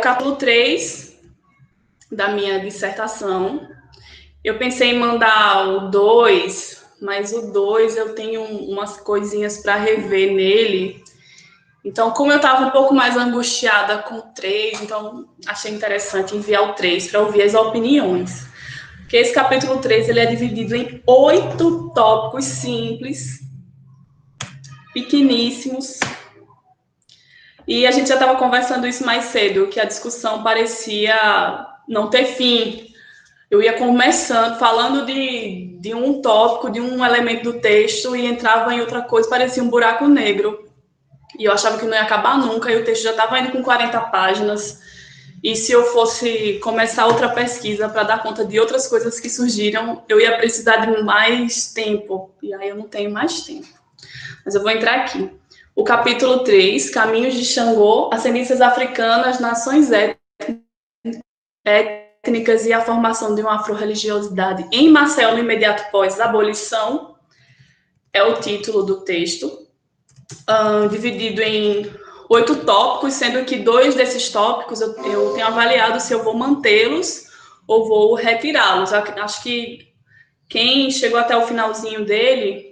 capítulo 3 da minha dissertação. Eu pensei em mandar o 2, mas o 2 eu tenho umas coisinhas para rever nele. Então, como eu estava um pouco mais angustiada com o 3, então achei interessante enviar o 3 para ouvir as opiniões. Porque esse capítulo 3 ele é dividido em 8 tópicos simples, pequeníssimos. E a gente já estava conversando isso mais cedo, que a discussão parecia não ter fim. Eu ia começando, falando de um tópico, de um elemento do texto, e entrava em outra coisa, parecia um buraco negro. E eu achava que não ia acabar nunca, e o texto já estava indo com 40 páginas. E se eu fosse começar outra pesquisa para dar conta de outras coisas que surgiram, eu ia precisar de mais tempo. E aí eu não tenho mais tempo. Mas eu vou entrar aqui. O capítulo 3, Caminhos de Xangô, Ascendências Africanas, Nações Étnicas e a Formação de uma Afro-Religiosidade em Maceió no imediato pós-abolição, é o título do texto, dividido em 8 tópicos, sendo que 2 desses tópicos eu tenho avaliado se eu vou mantê-los ou vou retirá-los. Acho que quem chegou até o finalzinho dele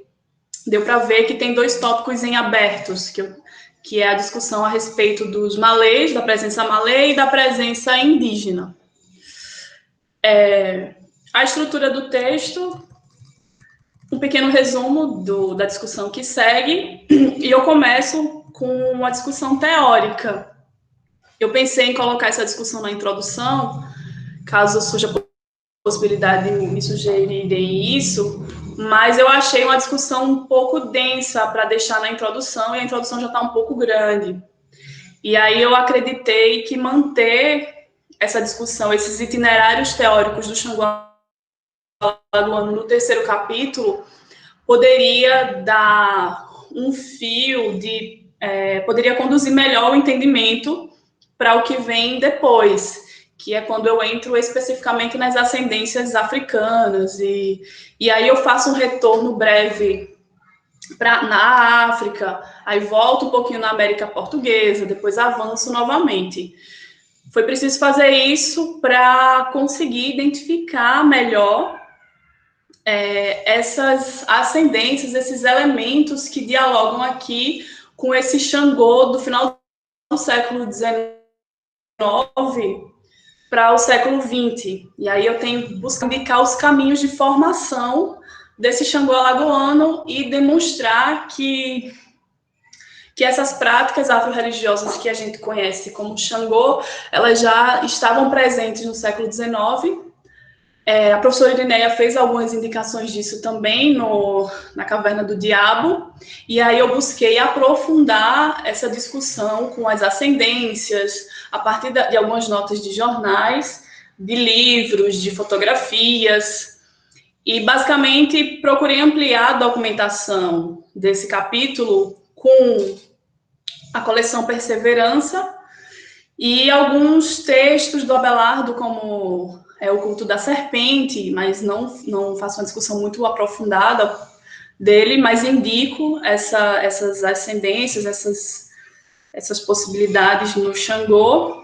deu para ver que tem 2 tópicos em abertos, que é a discussão a respeito dos malês, da presença malê e da presença indígena. A estrutura do texto, um pequeno resumo da discussão que segue, e eu começo com uma discussão teórica. Eu pensei em colocar essa discussão na introdução, caso surja a possibilidade de me sugerirem isso, mas eu achei uma discussão um pouco densa para deixar na introdução, e a introdução já está um pouco grande. E aí eu acreditei que manter essa discussão, esses itinerários teóricos do Xangô Alagoano no 3º capítulo, poderia dar um fio poderia conduzir melhor o entendimento para o que vem depois, que é quando eu entro especificamente nas ascendências africanas, e aí eu faço um retorno breve na África, aí volto um pouquinho na América Portuguesa, depois avanço novamente. Foi preciso fazer isso para conseguir identificar melhor essas ascendências, esses elementos que dialogam aqui com esse Xangô do final do século XIX para o século XX. E aí eu tenho buscado indicar os caminhos de formação desse Xangô alagoano e demonstrar que essas práticas afro-religiosas que a gente conhece como Xangô, elas já estavam presentes no século XIX. A professora Irineia fez algumas indicações disso também na Caverna do Diabo, e aí eu busquei aprofundar essa discussão com as ascendências, a partir de algumas notas de jornais, de livros, de fotografias, e basicamente procurei ampliar a documentação desse capítulo com a coleção Perseverança e alguns textos do Abelardo, como o Culto da Serpente, mas não faço uma discussão muito aprofundada dele, mas indico essas ascendências, essas possibilidades no Xangô.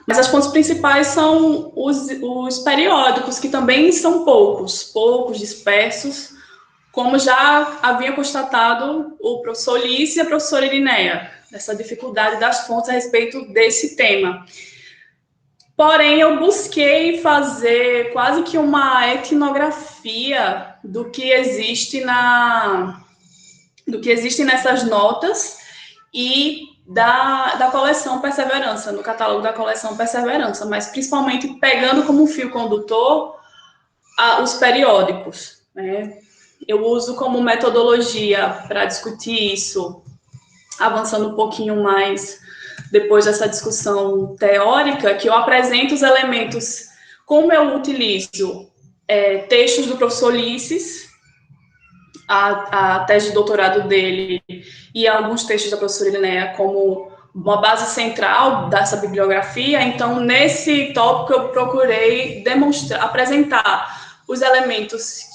Mas as fontes principais são os periódicos, que também são poucos, dispersos, como já havia constatado o professor Ulisses e a professora Irineia, essa dificuldade das fontes a respeito desse tema. Porém, eu busquei fazer quase que uma etnografia do que existe nessas notas e da coleção Perseverança, no catálogo da coleção Perseverança, mas principalmente pegando como fio condutor os periódicos, né? Eu uso como metodologia para discutir isso, avançando um pouquinho mais depois dessa discussão teórica, que eu apresento os elementos, como eu utilizo textos do professor Ulisses, a tese de doutorado dele e alguns textos da professora Irineia como uma base central dessa bibliografia. Então, nesse tópico, eu procurei apresentar os elementos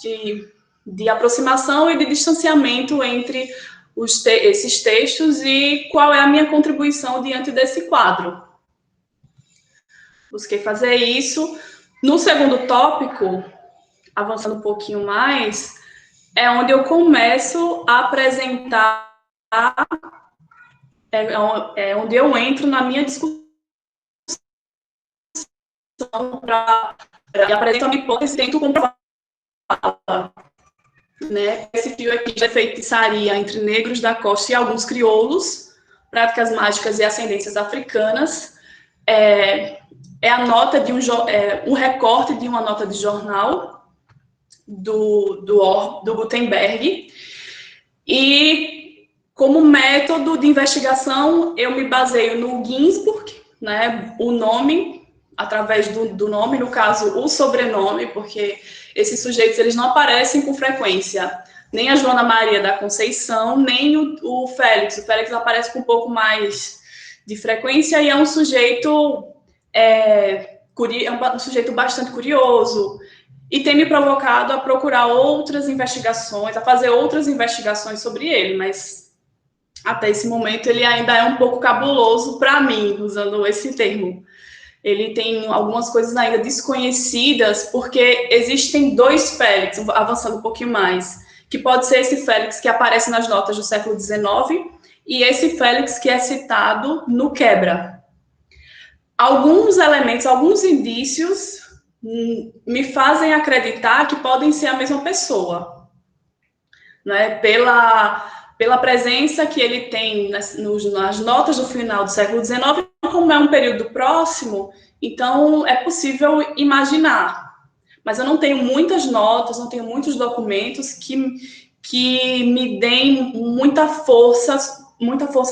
de aproximação e de distanciamento entre esses textos e qual é a minha contribuição diante desse quadro. Busquei fazer isso. No segundo tópico, avançando um pouquinho mais, é onde eu começo a apresentar, é onde eu entro na minha discussão e apresento a minha hipótese e tento comprovar. Né? Esse fio aqui de feitiçaria entre negros da costa e alguns crioulos, práticas mágicas e ascendências africanas, é a nota de um recorte de uma nota de jornal do Gutenberg. E como método de investigação, eu me baseio no Ginsburg, né, o nome, através do nome, no caso, o sobrenome, porque esses sujeitos eles não aparecem com frequência, nem a Joana Maria da Conceição, nem o Félix. O Félix aparece com um pouco mais de frequência e é um sujeito um sujeito bastante curioso e tem me provocado a procurar outras investigações, a fazer outras investigações sobre ele, mas até esse momento ele ainda é um pouco cabuloso para mim, usando esse termo. Ele tem algumas coisas ainda desconhecidas, porque existem dois Félix, avançando um pouquinho mais, que pode ser esse Félix que aparece nas notas do século XIX e esse Félix que é citado no Quebra. Alguns elementos, alguns indícios me fazem acreditar que podem ser a mesma pessoa, né? Pela presença que ele tem nas notas do final do século XIX, como é um período próximo, então é possível imaginar. Mas eu não tenho muitas notas, não tenho muitos documentos que me deem muita força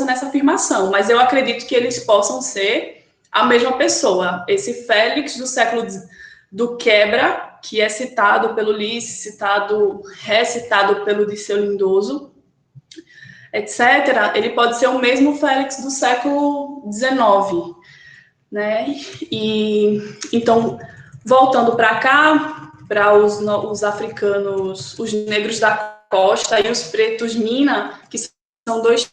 nessa afirmação, mas eu acredito que eles possam ser a mesma pessoa. Esse Félix do Quebra, que é citado pelo Ulisses, recitado pelo Dirceu Lindoso, etc., ele pode ser o mesmo Félix do século XIX, né? E então, voltando para cá, para os africanos, os negros da costa e os pretos mina, que são dois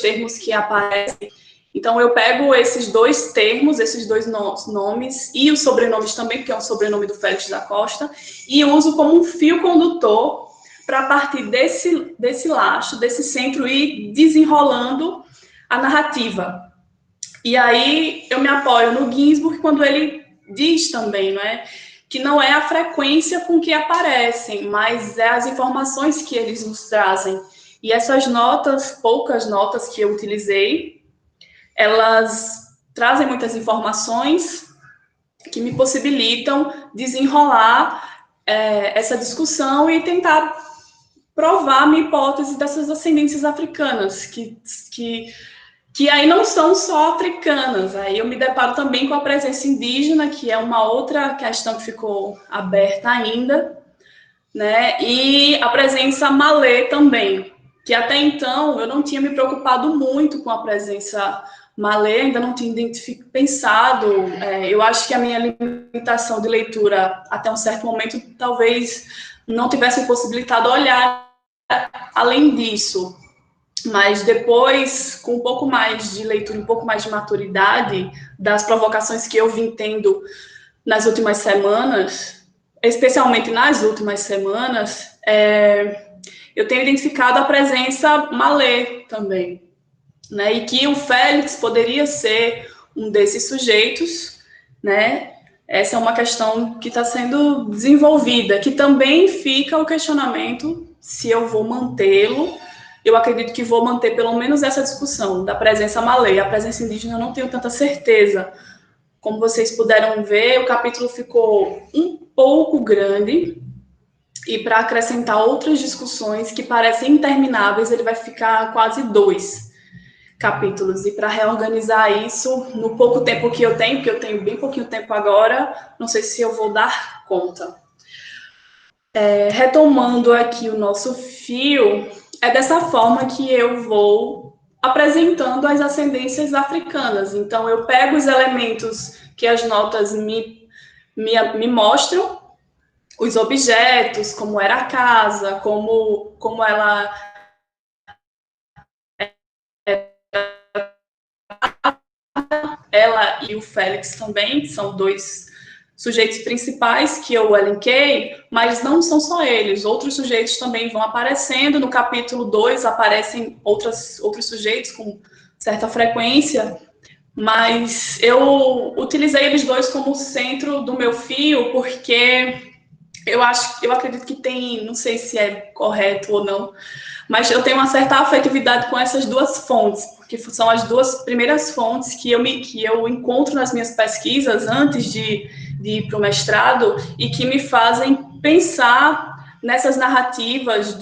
termos que aparecem. Então, eu pego esses dois termos, esses dois nomes, e os sobrenomes também, porque é um sobrenome do Félix da Costa, e uso como um fio condutor para, a partir desse laço, desse centro, ir desenrolando a narrativa. E aí eu me apoio no Ginsburg quando ele diz também, não é, que não é a frequência com que aparecem, mas é as informações que eles nos trazem. E essas notas, poucas notas que eu utilizei, elas trazem muitas informações que me possibilitam desenrolar essa discussão e tentar provar a minha hipótese dessas ascendências africanas, que aí não são só africanas. Aí eu me deparo também com a presença indígena, que é uma outra questão que ficou aberta ainda, né? E a presença malê também, que até então eu não tinha me preocupado muito com a presença malê, ainda não tinha pensado. Eu acho que a minha limitação de leitura até um certo momento talvez não tivesse possibilitado olhar além disso. Mas depois, com um pouco mais de leitura, um pouco mais de maturidade, das provocações que eu vim tendo nas últimas semanas, especialmente nas últimas semanas, eu tenho identificado a presença malê também, né? E que o Félix poderia ser um desses sujeitos, né? Essa é uma questão que está sendo desenvolvida, que também fica o questionamento se eu vou mantê-lo. Eu acredito que vou manter pelo menos essa discussão da presença malê. A presença indígena eu não tenho tanta certeza. Como vocês puderam ver, o capítulo ficou um pouco grande, e para acrescentar outras discussões que parecem intermináveis, ele vai ficar quase 2 capítulos. E para reorganizar isso, no pouco tempo que eu tenho, porque eu tenho bem pouquinho tempo agora, não sei se eu vou dar conta. Retomando aqui o nosso fio, é dessa forma que eu vou apresentando as ascendências africanas. Então, eu pego os elementos que as notas me mostram, os objetos, como era a casa, como ela ela e o Félix também, que são dois sujeitos principais que eu elenquei, mas não são só eles, outros sujeitos também vão aparecendo. No capítulo 2 aparecem outros sujeitos com certa frequência, mas eu utilizei eles dois como centro do meu fio, porque eu acredito que tem, não sei se é correto ou não, mas eu tenho uma certa afetividade com essas duas fontes, porque são as duas primeiras fontes que eu encontro nas minhas pesquisas antes de ir para o mestrado e que me fazem pensar nessas narrativas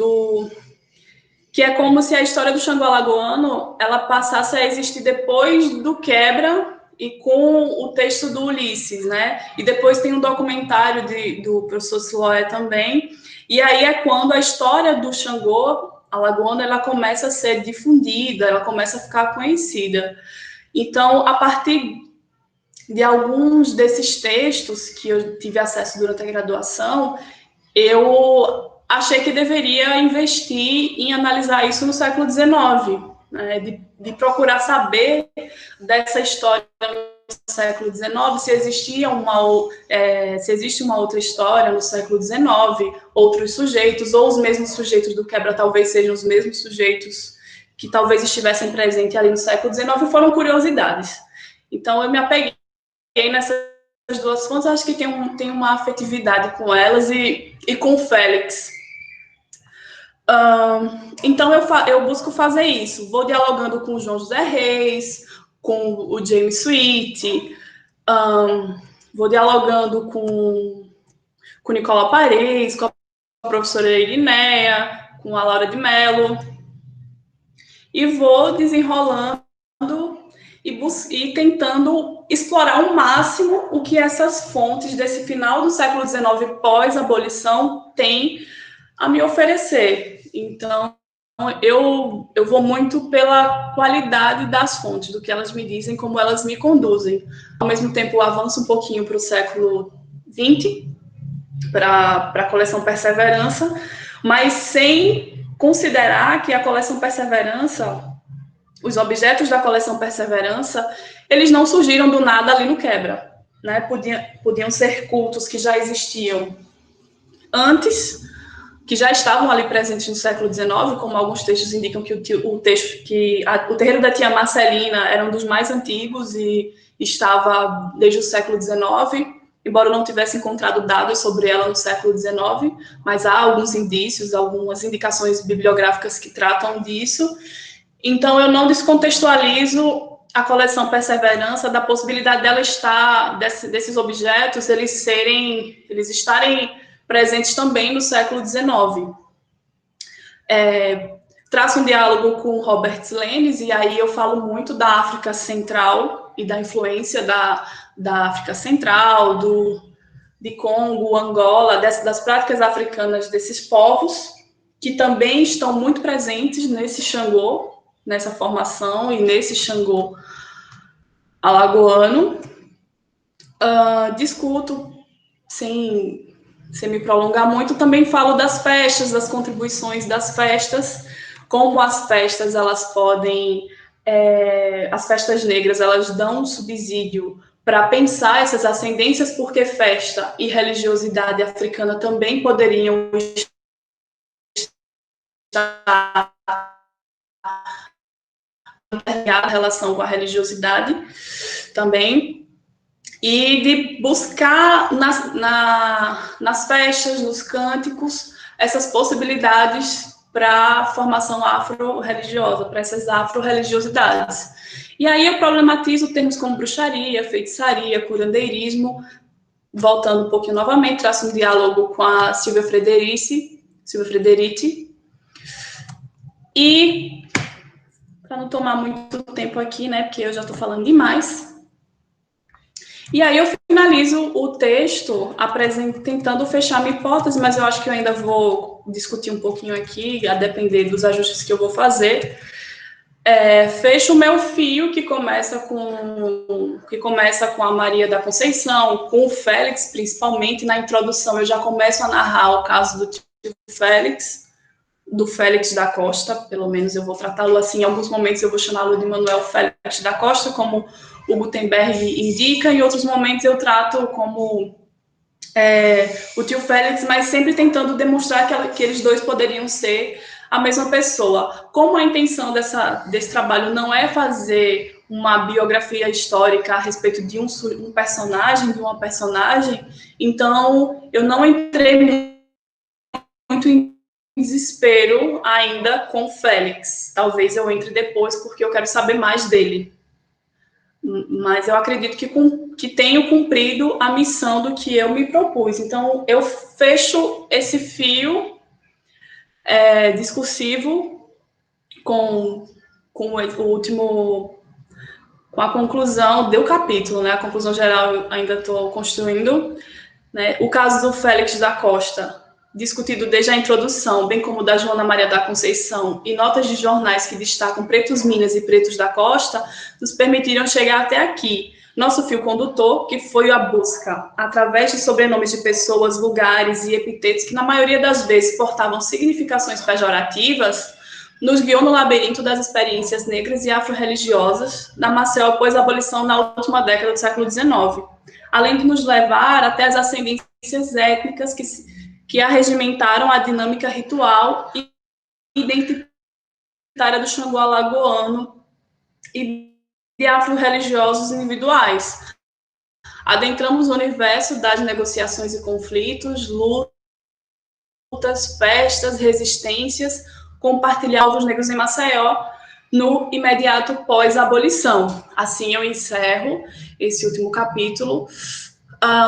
que é como se a história do Xangô Alagoano ela passasse a existir depois do Quebra e com o texto do Ulisses, né? E depois tem um documentário do professor Siloé também, e aí é quando a história do Xangô Alagoano ela começa a ser difundida, ela começa a ficar conhecida. Então, a partir de alguns desses textos que eu tive acesso durante a graduação, eu achei que deveria investir em analisar isso no século XIX, né, de procurar saber dessa história no século XIX, se existe uma outra história no século XIX, outros sujeitos, ou os mesmos sujeitos do Quebra talvez sejam os mesmos sujeitos que talvez estivessem presentes ali no século XIX, foram curiosidades. Então, eu me apeguei nessas duas fontes, acho que tem uma afetividade com elas e com o Félix. Então, eu busco fazer isso. Vou dialogando com o João José Reis, com o James Sweet, vou dialogando com Nicola Paredes, com a professora Irineia, com a Laura de Mello, e vou desenrolando e tentando explorar ao máximo o que essas fontes desse final do século XIX pós-abolição têm a me oferecer. Então, eu vou muito pela qualidade das fontes, do que elas me dizem, como elas me conduzem. Ao mesmo tempo, eu avanço um pouquinho para o século XX, para a coleção Perseverança, mas sem considerar que a coleção Perseverança, os objetos da coleção Perseverança, eles não surgiram do nada ali no Quebra, né? Podiam ser cultos que já existiam antes, que já estavam ali presentes no século XIX, como alguns textos indicam que o terreiro da tia Marcelina era um dos mais antigos e estava desde o século XIX, embora eu não tivesse encontrado dados sobre ela no século XIX, mas há alguns indícios, algumas indicações bibliográficas que tratam disso. Então, eu não descontextualizo a coleção Perseverança da possibilidade dela estar, desses objetos, eles estarem presentes também no século XIX. Traço um diálogo com Robert Lenis, e aí eu falo muito da África Central e da influência da África Central, de Congo, Angola, das práticas africanas desses povos, que também estão muito presentes nesse Xangô, nessa formação e nesse Xangô alagoano. Discuto, sem me prolongar muito, também falo das festas, das contribuições das festas, como as festas, elas podem, as festas negras, elas dão um subsídio para pensar essas ascendências, porque festa e religiosidade africana também poderiam estar a relação com a religiosidade também, e de buscar nas festas, nos cânticos, essas possibilidades para a formação afro-religiosa, para essas afro-religiosidades. E aí eu problematizo termos como bruxaria, feitiçaria, curandeirismo, voltando um pouquinho novamente, traço um diálogo com a Silvia Frederici, e para não tomar muito tempo aqui, né, porque eu já estou falando demais. E aí eu finalizo o texto tentando fechar minha hipótese, mas eu acho que eu ainda vou discutir um pouquinho aqui, a depender dos ajustes que eu vou fazer. Fecho o meu fio, que começa com a Maria da Conceição, com o Félix, principalmente. Na introdução eu já começo a narrar o caso do tio Félix, do Félix da Costa, pelo menos eu vou tratá-lo assim. Em alguns momentos eu vou chamá-lo de Manuel Félix da Costa, como o Gutenberg indica, em outros momentos eu trato como o tio Félix, mas sempre tentando demonstrar que eles dois poderiam ser a mesma pessoa. Como a intenção desse trabalho não é fazer uma biografia histórica a respeito de um personagem, de uma personagem, então eu não entrei muito em desespero ainda com o Félix. Talvez eu entre depois, porque eu quero saber mais dele. Mas eu acredito que tenho cumprido a missão do que eu me propus. Então, eu fecho esse fio discursivo com o último, com a conclusão do capítulo, né? A conclusão geral eu ainda estou construindo, né? O caso do Félix da Costa, discutido desde a introdução, bem como da Joana Maria da Conceição, e notas de jornais que destacam pretos Minas e pretos da Costa, nos permitiram chegar até aqui. Nosso fio condutor, que foi a busca, através de sobrenomes de pessoas, lugares e epitetos que, na maioria das vezes, portavam significações pejorativas, nos guiou no labirinto das experiências negras e afro-religiosas da Maceió após a abolição na última década do século XIX, além de nos levar até as ascendências étnicas que arregimentaram a dinâmica ritual e identitária do Xangô alagoano e de afro-religiosos individuais. Adentramos o universo das negociações e conflitos, lutas, festas, resistências, compartilhar os negros em Maceió no imediato pós-abolição. Assim eu encerro esse último capítulo,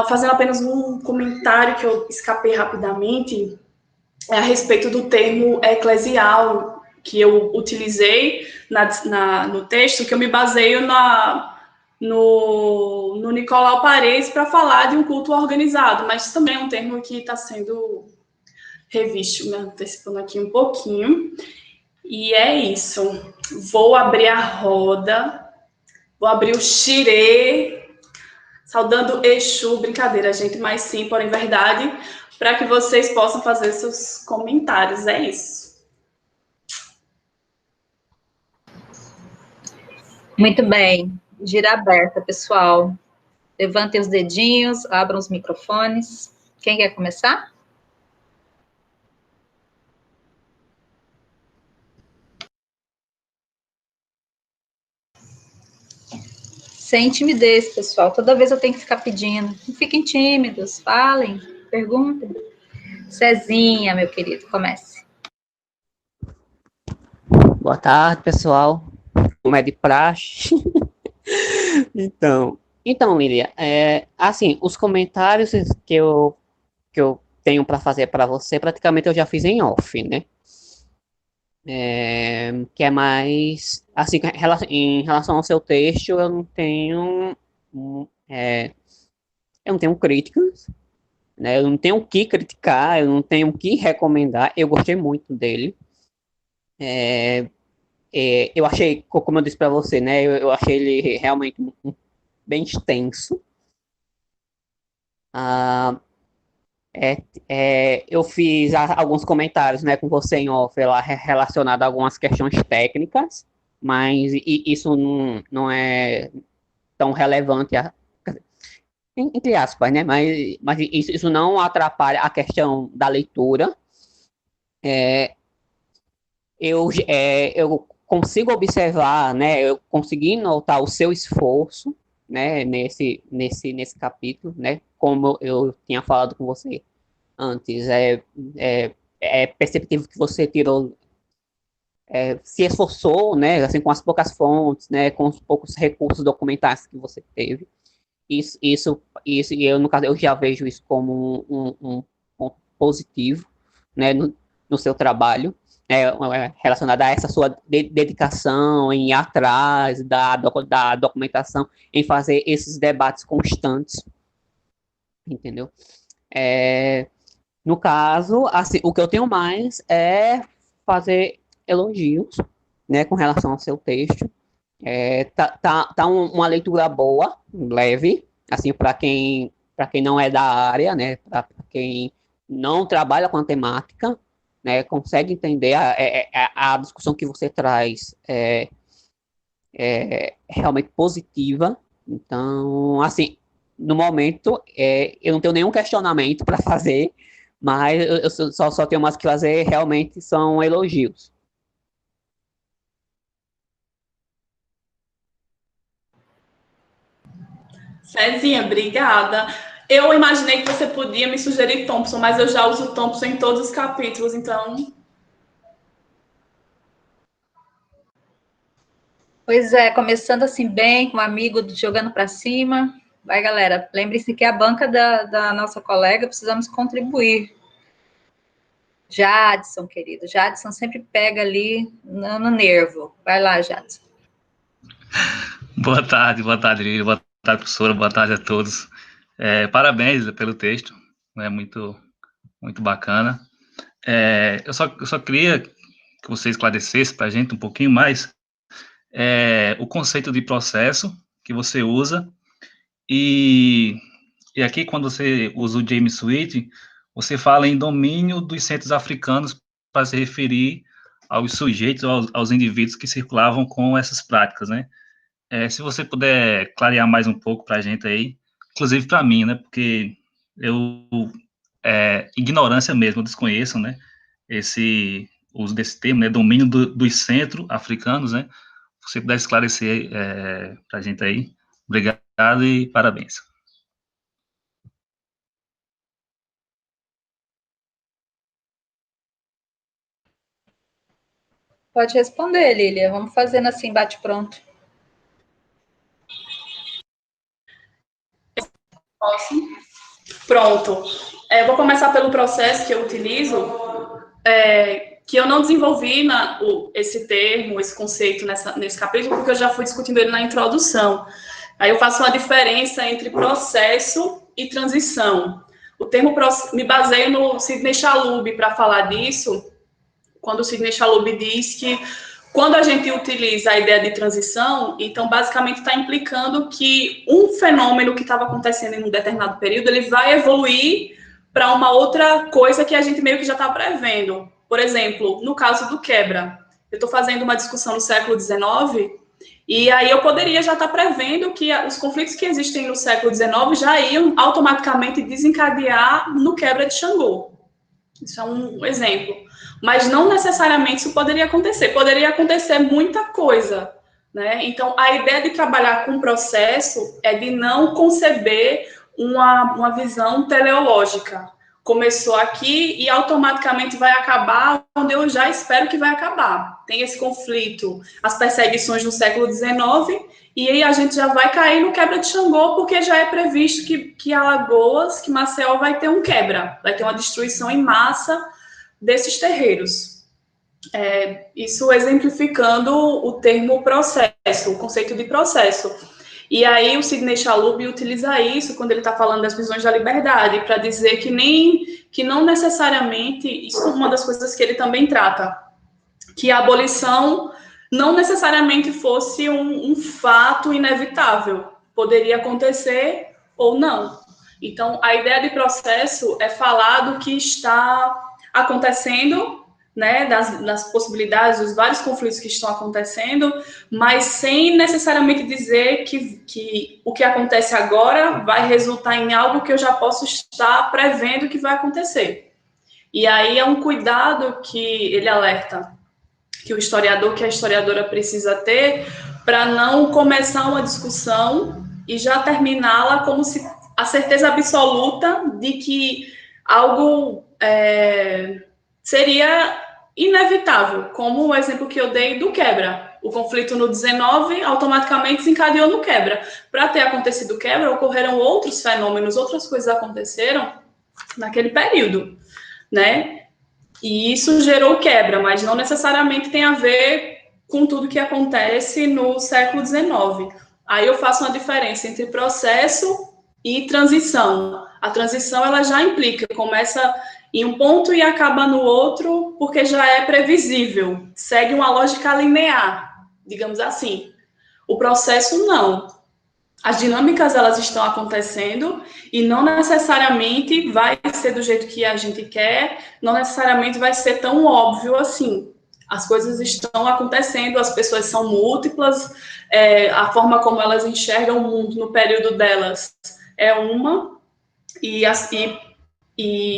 fazendo apenas um comentário que eu escapei rapidamente, a respeito do termo eclesial que eu utilizei no texto, que eu me baseio no Nicolau Paredes para falar de um culto organizado, mas também é um termo que está sendo revisto, me antecipando aqui um pouquinho. E é isso. Vou abrir a roda, vou abrir o xirê, saudando Exu, brincadeira, gente, mas sim, porém verdade, para que vocês possam fazer seus comentários. É isso. Muito bem. Gira aberta, pessoal. Levantem os dedinhos, abram os microfones. Quem quer começar? Sem timidez, pessoal. Toda vez eu tenho que ficar pedindo. Não fiquem tímidos, falem, perguntem. Cezinha, meu querido, comece. Boa tarde, pessoal. Como é de praxe. Então, Lília, assim, os comentários que eu tenho para fazer para você, praticamente eu já fiz em off, né? Que é mais, assim, em relação ao seu texto, eu não tenho críticas, né? Eu não tenho o que criticar, eu não tenho o que recomendar. Eu gostei muito dele. Eu achei, como eu disse para você, né? Eu achei ele realmente bem extenso. Ah, eu fiz alguns comentários, né, com você em off lá, relacionado a algumas questões técnicas, mas isso não é tão relevante, entre aspas, né? Mas isso não atrapalha a questão da leitura. Eu consigo observar, né? Eu consegui notar o seu esforço, né? Nesse capítulo, né? Como eu tinha falado com você antes, é perceptível que você se esforçou, né? Assim, com as poucas fontes, né? Com os poucos recursos documentais que você teve. E eu, no caso, eu já vejo isso como um ponto positivo, né, no seu trabalho, relacionado a essa sua dedicação em ir atrás da documentação, em fazer esses debates constantes, entendeu? No caso, assim, o que eu tenho mais é fazer elogios, né, com relação ao seu texto. Tá uma leitura boa, leve, assim, para quem não é da área, né, para quem não trabalha com a temática, né, consegue entender a discussão que você traz é realmente positiva, Então, assim, no momento, eu não tenho nenhum questionamento para fazer, mas eu só tenho mais que fazer, realmente são elogios. Cezinha, obrigada. Eu imaginei que você podia me sugerir Thompson, mas eu já uso Thompson em todos os capítulos, então. Pois é, começando assim bem, com um amigo jogando para cima. Vai, galera, lembre-se que a banca da nossa colega, precisamos contribuir. Jadson, querido, Jadson sempre pega ali no nervo. Vai lá, Jadson. Boa tarde, Lília, boa tarde, professora, boa tarde a todos. Parabéns pelo texto, é muito, muito bacana. Eu só queria que você esclarecesse para a gente um pouquinho mais o conceito de processo que você usa, e aqui, quando você usa o James Sweet, você fala em domínio dos centros africanos para se referir aos sujeitos, aos indivíduos que circulavam com essas práticas, né? Se você puder clarear mais um pouco para a gente aí, inclusive para mim, né? Porque ignorância mesmo, eu desconheço, né? Esse uso desse termo, né? Domínio dos centro-africanos, né? Se você puder esclarecer para a gente aí, obrigado e parabéns. Pode responder, Lília. Vamos fazendo assim, bate pronto. Posso? Pronto. Vou começar pelo processo que eu utilizo, que eu não desenvolvi esse termo, esse conceito nesse capítulo, porque eu já fui discutindo ele na introdução. Aí eu faço uma diferença entre processo e transição. O termo me baseio no Sidney Chalub para falar disso, quando o Sidney Chalub diz que quando a gente utiliza a ideia de transição, então basicamente está implicando que um fenômeno que estava acontecendo em um determinado período, ele vai evoluir para uma outra coisa que a gente meio que já está prevendo. Por exemplo, no caso do quebra, eu estou fazendo uma discussão no século XIX, e aí eu poderia já estar prevendo que os conflitos que existem no século XIX já iam automaticamente desencadear no quebra de Xangô. Isso é um exemplo. Mas não necessariamente isso poderia acontecer. Poderia acontecer muita coisa, né? Então, a ideia de trabalhar com processo é de não conceber uma visão teleológica. Começou aqui e automaticamente vai acabar onde eu já espero que vai acabar. Tem esse conflito, as perseguições no século XIX, e aí a gente já vai cair no quebra de Xangô, porque já é previsto que Alagoas, que Maceió vai ter um quebra, vai ter uma destruição em massa desses terreiros. Isso exemplificando o termo processo, o conceito de processo. E aí o Sidney Chalub utiliza isso quando ele está falando das visões da liberdade, para dizer que não necessariamente, isso é uma das coisas que ele também trata, que a abolição não necessariamente fosse um fato inevitável, poderia acontecer ou não. Então, a ideia de processo é falar do que está acontecendo, né, das possibilidades, dos vários conflitos que estão acontecendo, mas sem necessariamente dizer que o que acontece agora vai resultar em algo que eu já posso estar prevendo que vai acontecer. E aí é um cuidado que ele alerta, que o historiador, que a historiadora precisa ter, para não começar uma discussão e já terminá-la como se a certeza absoluta de que algo seria inevitável, como o exemplo que eu dei do quebra. O conflito no 19 automaticamente desencadeou no quebra. Para ter acontecido o quebra, ocorreram outros fenômenos, outras coisas aconteceram naquele período, né? E isso gerou quebra, mas não necessariamente tem a ver com tudo que acontece no século XIX. Aí eu faço uma diferença entre processo e transição. A transição, ela já implica, começa em um ponto e acaba no outro, porque já é previsível, segue uma lógica linear, digamos assim. O processo, não. As dinâmicas, elas estão acontecendo e não necessariamente vai ser do jeito que a gente quer, não necessariamente vai ser tão óbvio assim. As coisas estão acontecendo, as pessoas são múltiplas, a forma como elas enxergam o mundo no período delas é uma, e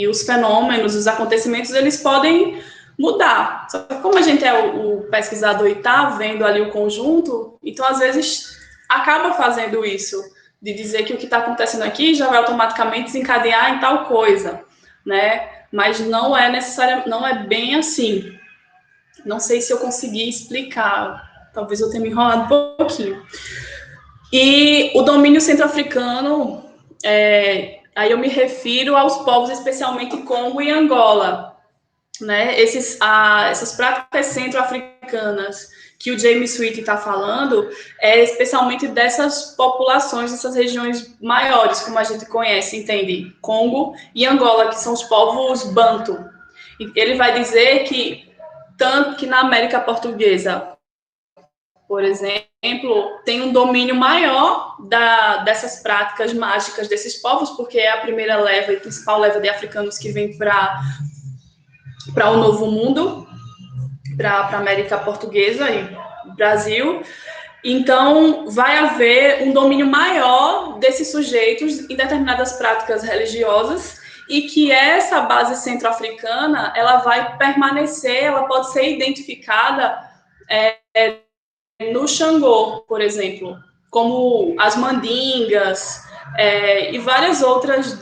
os fenômenos, os acontecimentos, eles podem mudar. Só que como a gente é o pesquisador e está vendo ali o conjunto, então, às vezes, acaba fazendo isso, de dizer que o que está acontecendo aqui já vai automaticamente desencadear em tal coisa, né? Mas não é necessário, não é bem assim. Não sei se eu consegui explicar, talvez eu tenha me enrolado um pouquinho. E o domínio centro-africano, aí eu me refiro aos povos, especialmente Congo e Angola, né? Essas práticas centro-africanas que o James Sweet está falando, especialmente dessas populações, dessas regiões maiores, como a gente conhece, entende? Congo e Angola, que são os povos Banto. E ele vai dizer que, tanto que na América Portuguesa, por exemplo, tem um domínio maior dessas práticas mágicas desses povos, porque é a primeira leva e principal leva de africanos que vem para o Novo Mundo, para a América Portuguesa e Brasil. Então, vai haver um domínio maior desses sujeitos em determinadas práticas religiosas e que essa base centro-africana, ela vai permanecer, ela pode ser identificada no Xangô, por exemplo, como as mandingas, e várias outras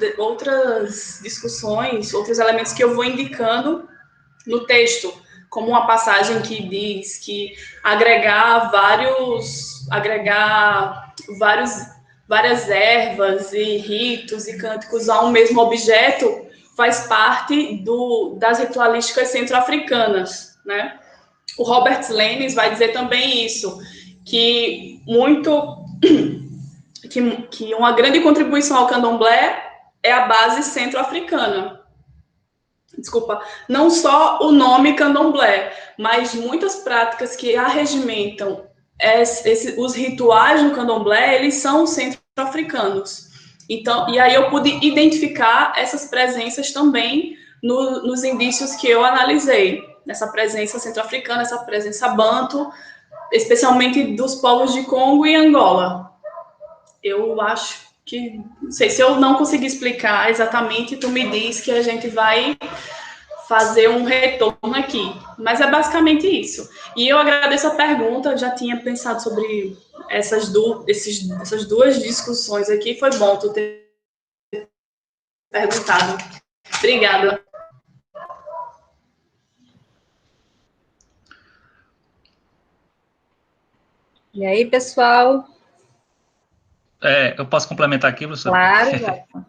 discussões, outros elementos que eu vou indicando no texto, como uma passagem que diz que várias ervas e ritos e cânticos a um mesmo objeto faz parte das ritualísticas centro-africanas, né? O Robert Lennes vai dizer também isso, que uma grande contribuição ao candomblé é a base centro-africana. Desculpa, não só o nome candomblé, mas muitas práticas que arregimentam os rituais no candomblé, eles são centro-africanos. Então, e aí eu pude identificar essas presenças também nos indícios que eu analisei, essa presença centro-africana, essa presença banto, especialmente dos povos de Congo e Angola. Eu acho que, não sei, se eu não conseguir explicar exatamente, tu me diz que a gente vai fazer um retorno aqui. Mas é basicamente isso. E eu agradeço a pergunta, eu já tinha pensado sobre essas duas discussões aqui, foi bom tu ter perguntado. Obrigada. E aí, pessoal? Eu posso complementar aqui, professor? Claro, Jackson.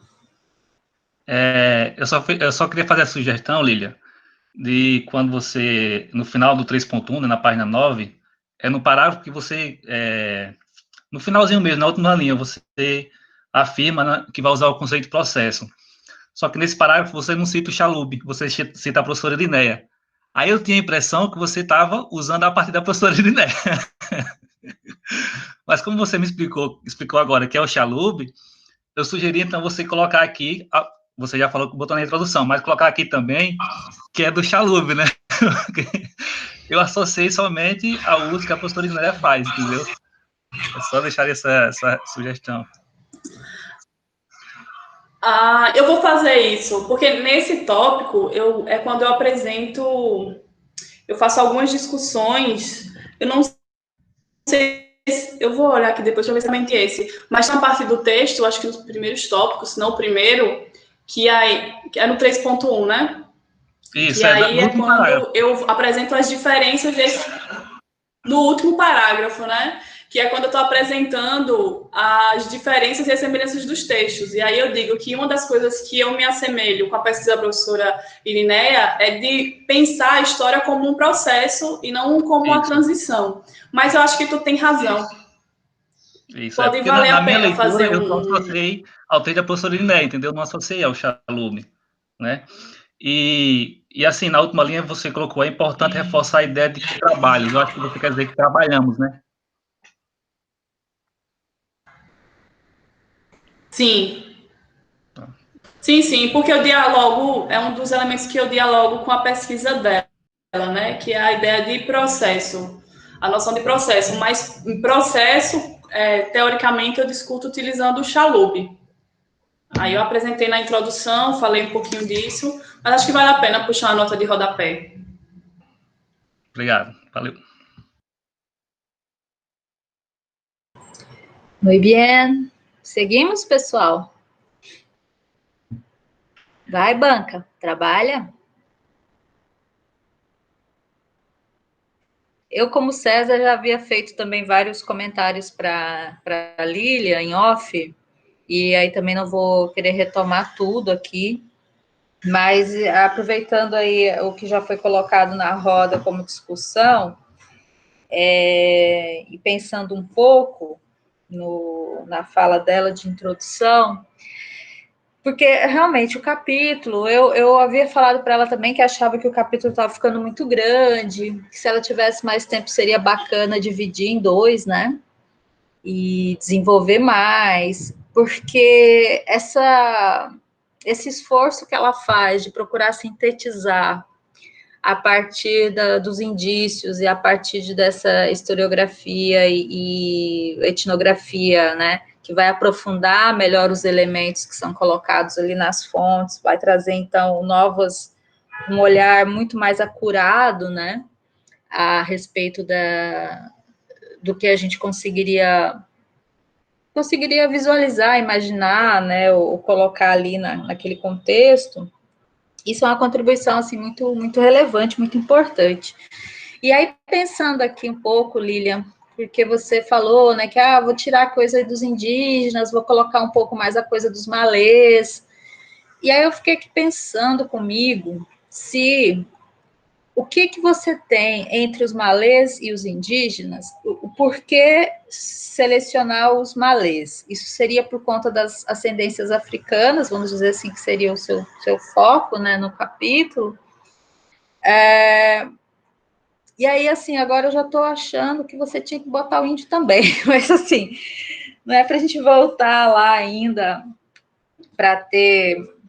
Eu só queria fazer a sugestão, Lília, de quando você, no final do 3.1, né, na página 9, no parágrafo que você, no finalzinho mesmo, na última linha, você afirma, né, que vai usar o conceito de processo. Só que nesse parágrafo você não cita o Chalub, você cita a professora Linéia. Aí eu tinha a impressão que você estava usando a partir da professora Linéia. Mas como você me explicou agora que é o Chalub, eu sugeri então você colocar aqui, você já falou que botou na introdução, mas colocar aqui também que é do Chalub, né? Eu associei somente ao uso que a professora Linéia faz, entendeu? É só deixar essa sugestão. Eu vou fazer isso, porque nesse tópico, quando eu apresento, eu faço algumas discussões, eu não sei, eu vou olhar aqui depois para ver exatamente esse, mas na parte do texto, acho que nos primeiros tópicos, se não o primeiro, que é no 3.1, né? Isso, e aí é quando parágrafo. Eu apresento as diferenças no último parágrafo, né? Que é quando eu estou apresentando as diferenças e as semelhanças dos textos. E aí eu digo que uma das coisas que eu me assemelho com a pesquisa da professora Irineia é de pensar a história como um processo e não como uma transição. Mas eu acho que tu tem razão. Isso, Pode valer na a minha pena leitura, fazer eu só associei ao texto da professora Irineia, entendeu? Não associei ao Chalub, né? E assim, na última linha você colocou, é importante reforçar a ideia de que trabalhos. Eu acho que você quer dizer que trabalhamos, né? Sim. Sim, porque eu dialogo, é um dos elementos que eu dialogo com a pesquisa dela. né, que é a ideia de processo, a noção de processo, mas em processo, teoricamente, eu discuto utilizando o Chalhoub. Aí eu apresentei na introdução, falei um pouquinho disso, mas acho que vale a pena puxar a nota de rodapé. Obrigado, valeu. Muy bien. Seguimos, pessoal? Vai, banca, trabalha. Eu, como César, já havia feito também vários comentários para a Lília, em off, e aí também não vou querer retomar tudo aqui, mas aproveitando aí o que já foi colocado na roda como discussão, e pensando um pouco na fala dela de introdução, porque realmente o capítulo, eu havia falado para ela também que achava que o capítulo estava ficando muito grande, que se ela tivesse mais tempo seria bacana dividir em dois, né? E desenvolver mais, porque esse esforço que ela faz de procurar sintetizar a partir dos indícios e a partir dessa historiografia e etnografia, né, que vai aprofundar melhor os elementos que são colocados ali nas fontes, vai trazer, então, um olhar muito mais acurado, né, a respeito do que a gente conseguiria visualizar, imaginar, né, ou colocar ali naquele contexto. Isso é uma contribuição, assim, muito, muito relevante, muito importante. E aí, pensando aqui um pouco, Lilian, porque você falou, né, que, vou tirar a coisa dos indígenas, vou colocar um pouco mais a coisa dos malês. E aí eu fiquei aqui pensando comigo o que você tem entre os malês e os indígenas, o porquê selecionar os malês? Isso seria por conta das ascendências africanas, vamos dizer assim, que seria o seu foco, né, no capítulo. E aí, assim, agora eu já estou achando que você tinha que botar o índio também, mas assim, não é para a gente voltar lá ainda para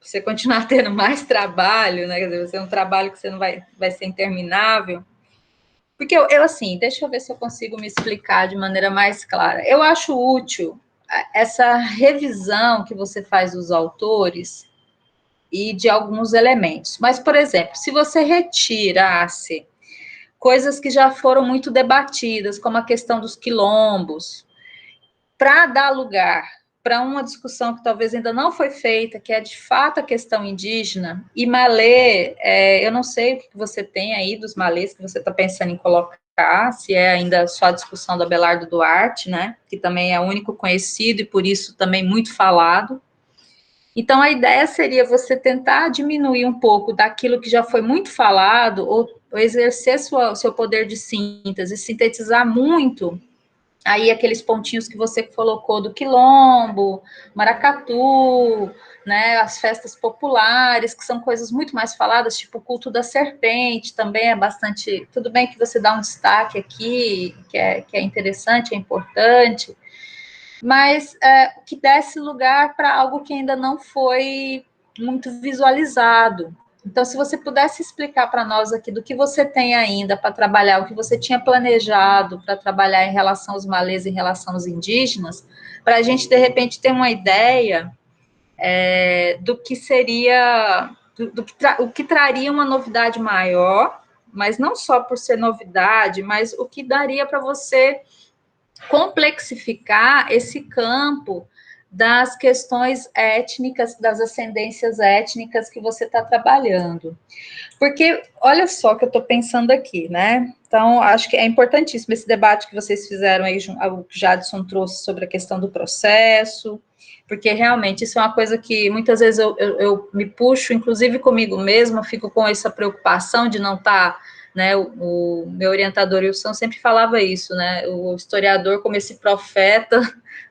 você continuar tendo mais trabalho, né? Quer dizer, vai ser um trabalho que você não vai ser interminável. Porque eu, assim, deixa eu ver se eu consigo me explicar de maneira mais clara. Eu acho útil essa revisão que você faz dos autores e de alguns elementos. Mas, por exemplo, se você retirasse coisas que já foram muito debatidas, como a questão dos quilombos, para dar lugar para uma discussão que talvez ainda não foi feita, que é de fato a questão indígena, e malê, eu não sei o que você tem aí dos malês que você está pensando em colocar, se é ainda só a discussão do Abelardo Duarte, né, que também é o único conhecido e por isso também muito falado. Então, a ideia seria você tentar diminuir um pouco daquilo que já foi muito falado, ou exercer seu poder de síntese, sintetizar muito aí aqueles pontinhos que você colocou do quilombo, maracatu, né, as festas populares, que são coisas muito mais faladas, tipo o culto da serpente, também é bastante, tudo bem que você dá um destaque aqui, que é interessante, é importante, mas que desse lugar para algo que ainda não foi muito visualizado. Então, se você pudesse explicar para nós aqui do que você tem ainda para trabalhar, o que você tinha planejado para trabalhar em relação aos malês, em relação aos indígenas, para a gente, de repente, ter uma ideia do que seria, o que traria uma novidade maior, mas não só por ser novidade, mas o que daria para você complexificar esse campo das questões étnicas, das ascendências étnicas que você está trabalhando. Porque, olha só o que eu estou pensando aqui, né? Então, acho que é importantíssimo esse debate que vocês fizeram aí, o que o Jadson trouxe sobre a questão do processo, porque realmente isso é uma coisa que muitas vezes eu me puxo, inclusive comigo mesma, fico com essa preocupação de não estar, né, o meu orientador Wilson sempre falava isso, né, o historiador como esse profeta,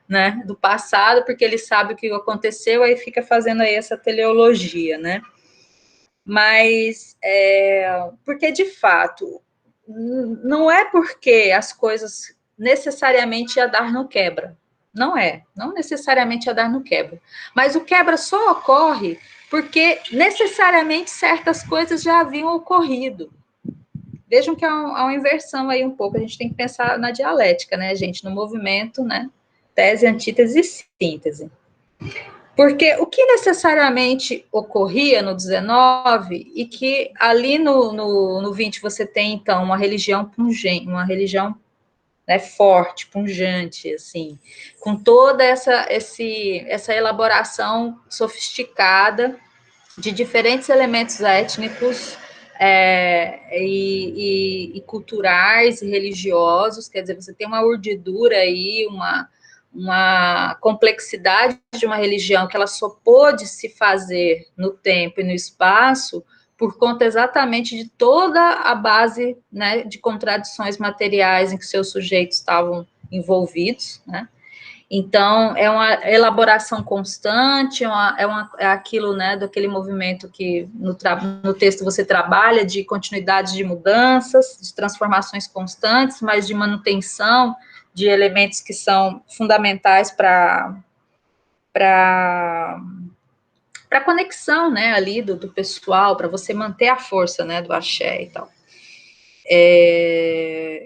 né, do passado, porque ele sabe o que aconteceu, aí fica fazendo aí essa teleologia, né, mas, porque de fato, não é porque as coisas necessariamente ia dar no quebra, não necessariamente ia dar no quebra, mas o quebra só ocorre porque necessariamente certas coisas já haviam ocorrido. vejam que há uma inversão aí um pouco, a gente tem que pensar na dialética, né, gente, no movimento, né, tese, antítese e síntese. Porque o que necessariamente ocorria no 19, e que ali no 20 você tem, então, uma religião pungente, uma religião, né, forte, punjante, assim, com toda essa elaboração sofisticada de diferentes elementos étnicos e culturais e religiosos, quer dizer, você tem uma urdidura aí, uma complexidade de uma religião que ela só pôde se fazer no tempo e no espaço por conta exatamente de toda a base, né, de contradições materiais em que seus sujeitos estavam envolvidos, né? Então, é uma elaboração constante, é aquilo, né, daquele movimento que no texto você trabalha de continuidade de mudanças, de transformações constantes, mas de manutenção de elementos que são fundamentais para a conexão, né, ali do pessoal, para você manter a força, né, do axé e tal.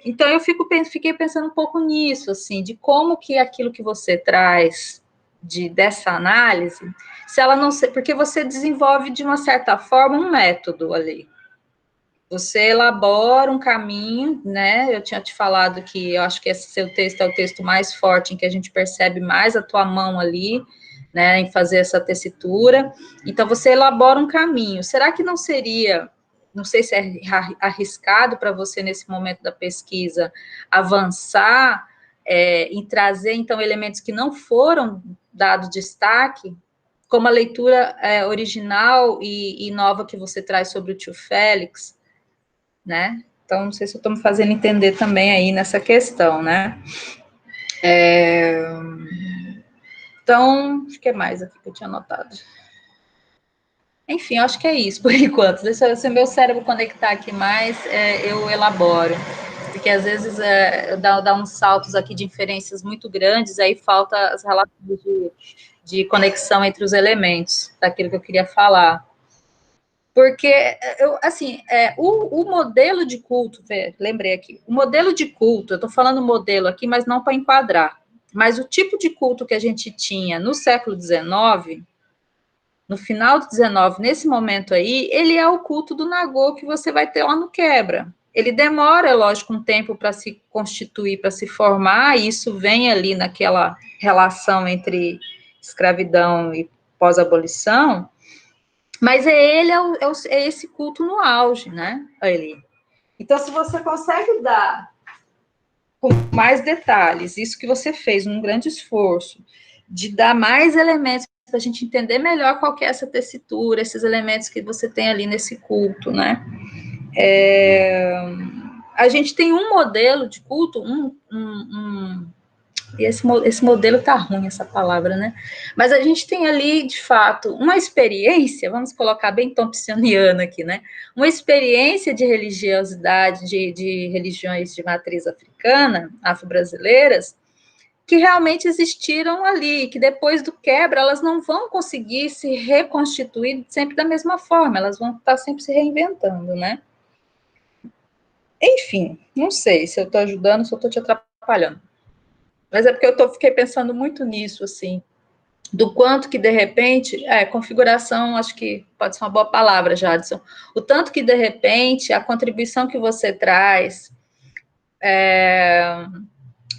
Então, eu fiquei pensando um pouco nisso, assim, de como que aquilo que você traz dessa análise, se ela não ser, porque você desenvolve, de uma certa forma, um método ali. Você elabora um caminho, né? Eu tinha te falado que eu acho que esse seu texto é o texto mais forte, em que a gente percebe mais a tua mão ali, né, em fazer essa tessitura. Então, você elabora um caminho. Será que não seria, não sei se é arriscado para você, nesse momento da pesquisa, avançar em trazer, então, elementos que não foram dados destaque, como a leitura original e nova que você traz sobre o tio Félix, né? Então, não sei se eu estou me fazendo entender também aí nessa questão, né? Então, o que mais aqui que eu tinha anotado? Enfim, eu acho que é isso, por enquanto. Se o meu cérebro conectar aqui mais, eu elaboro. Porque, às vezes, dá uns saltos aqui de inferências muito grandes, aí falta as relações de conexão entre os elementos daquilo que eu queria falar. Porque, o modelo de culto, lembrei aqui, o modelo de culto, eu estou falando modelo aqui, mas não para enquadrar, mas o tipo de culto que a gente tinha no século XIX, no final do XIX, nesse momento aí, ele é o culto do Nagô que você vai ter lá no Quebra. Ele demora, é lógico, um tempo para se constituir, para se formar, e isso vem ali naquela relação entre escravidão e pós-abolição, mas é esse culto no auge, né? Ali. Então, se você consegue dar com mais detalhes, isso que você fez, um grande esforço, de dar mais elementos para a gente entender melhor qual que é essa tessitura, esses elementos que você tem ali nesse culto, né? A gente tem um modelo de culto, e esse modelo tá ruim, essa palavra, né? Mas a gente tem ali, de fato, uma experiência, vamos colocar bem thompsoniana aqui, né? Uma experiência de religiosidade, de religiões de matriz africana, afro-brasileiras, que realmente existiram ali, que depois do quebra, elas não vão conseguir se reconstituir sempre da mesma forma, elas vão estar sempre se reinventando, né? Enfim, não sei se eu estou ajudando, se eu estou te atrapalhando. Mas é porque eu fiquei pensando muito nisso, assim, do quanto que, de repente, configuração, acho que pode ser uma boa palavra, Jadson, o tanto que, de repente, a contribuição que você traz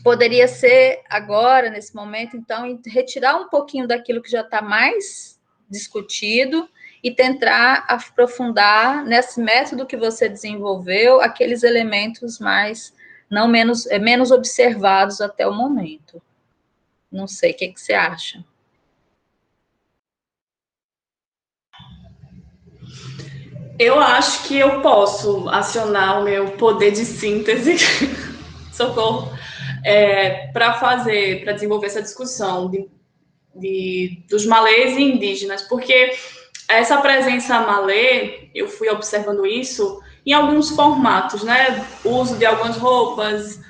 poderia ser agora, nesse momento, então, retirar um pouquinho daquilo que já está mais discutido e tentar aprofundar nesse método que você desenvolveu aqueles elementos não menos observados até o momento. Não sei, o que você acha? Eu acho que eu posso acionar o meu poder de síntese, socorro, para desenvolver essa discussão dos malês e indígenas, porque essa presença malê, eu fui observando isso em alguns formatos, né? O uso de algumas roupas,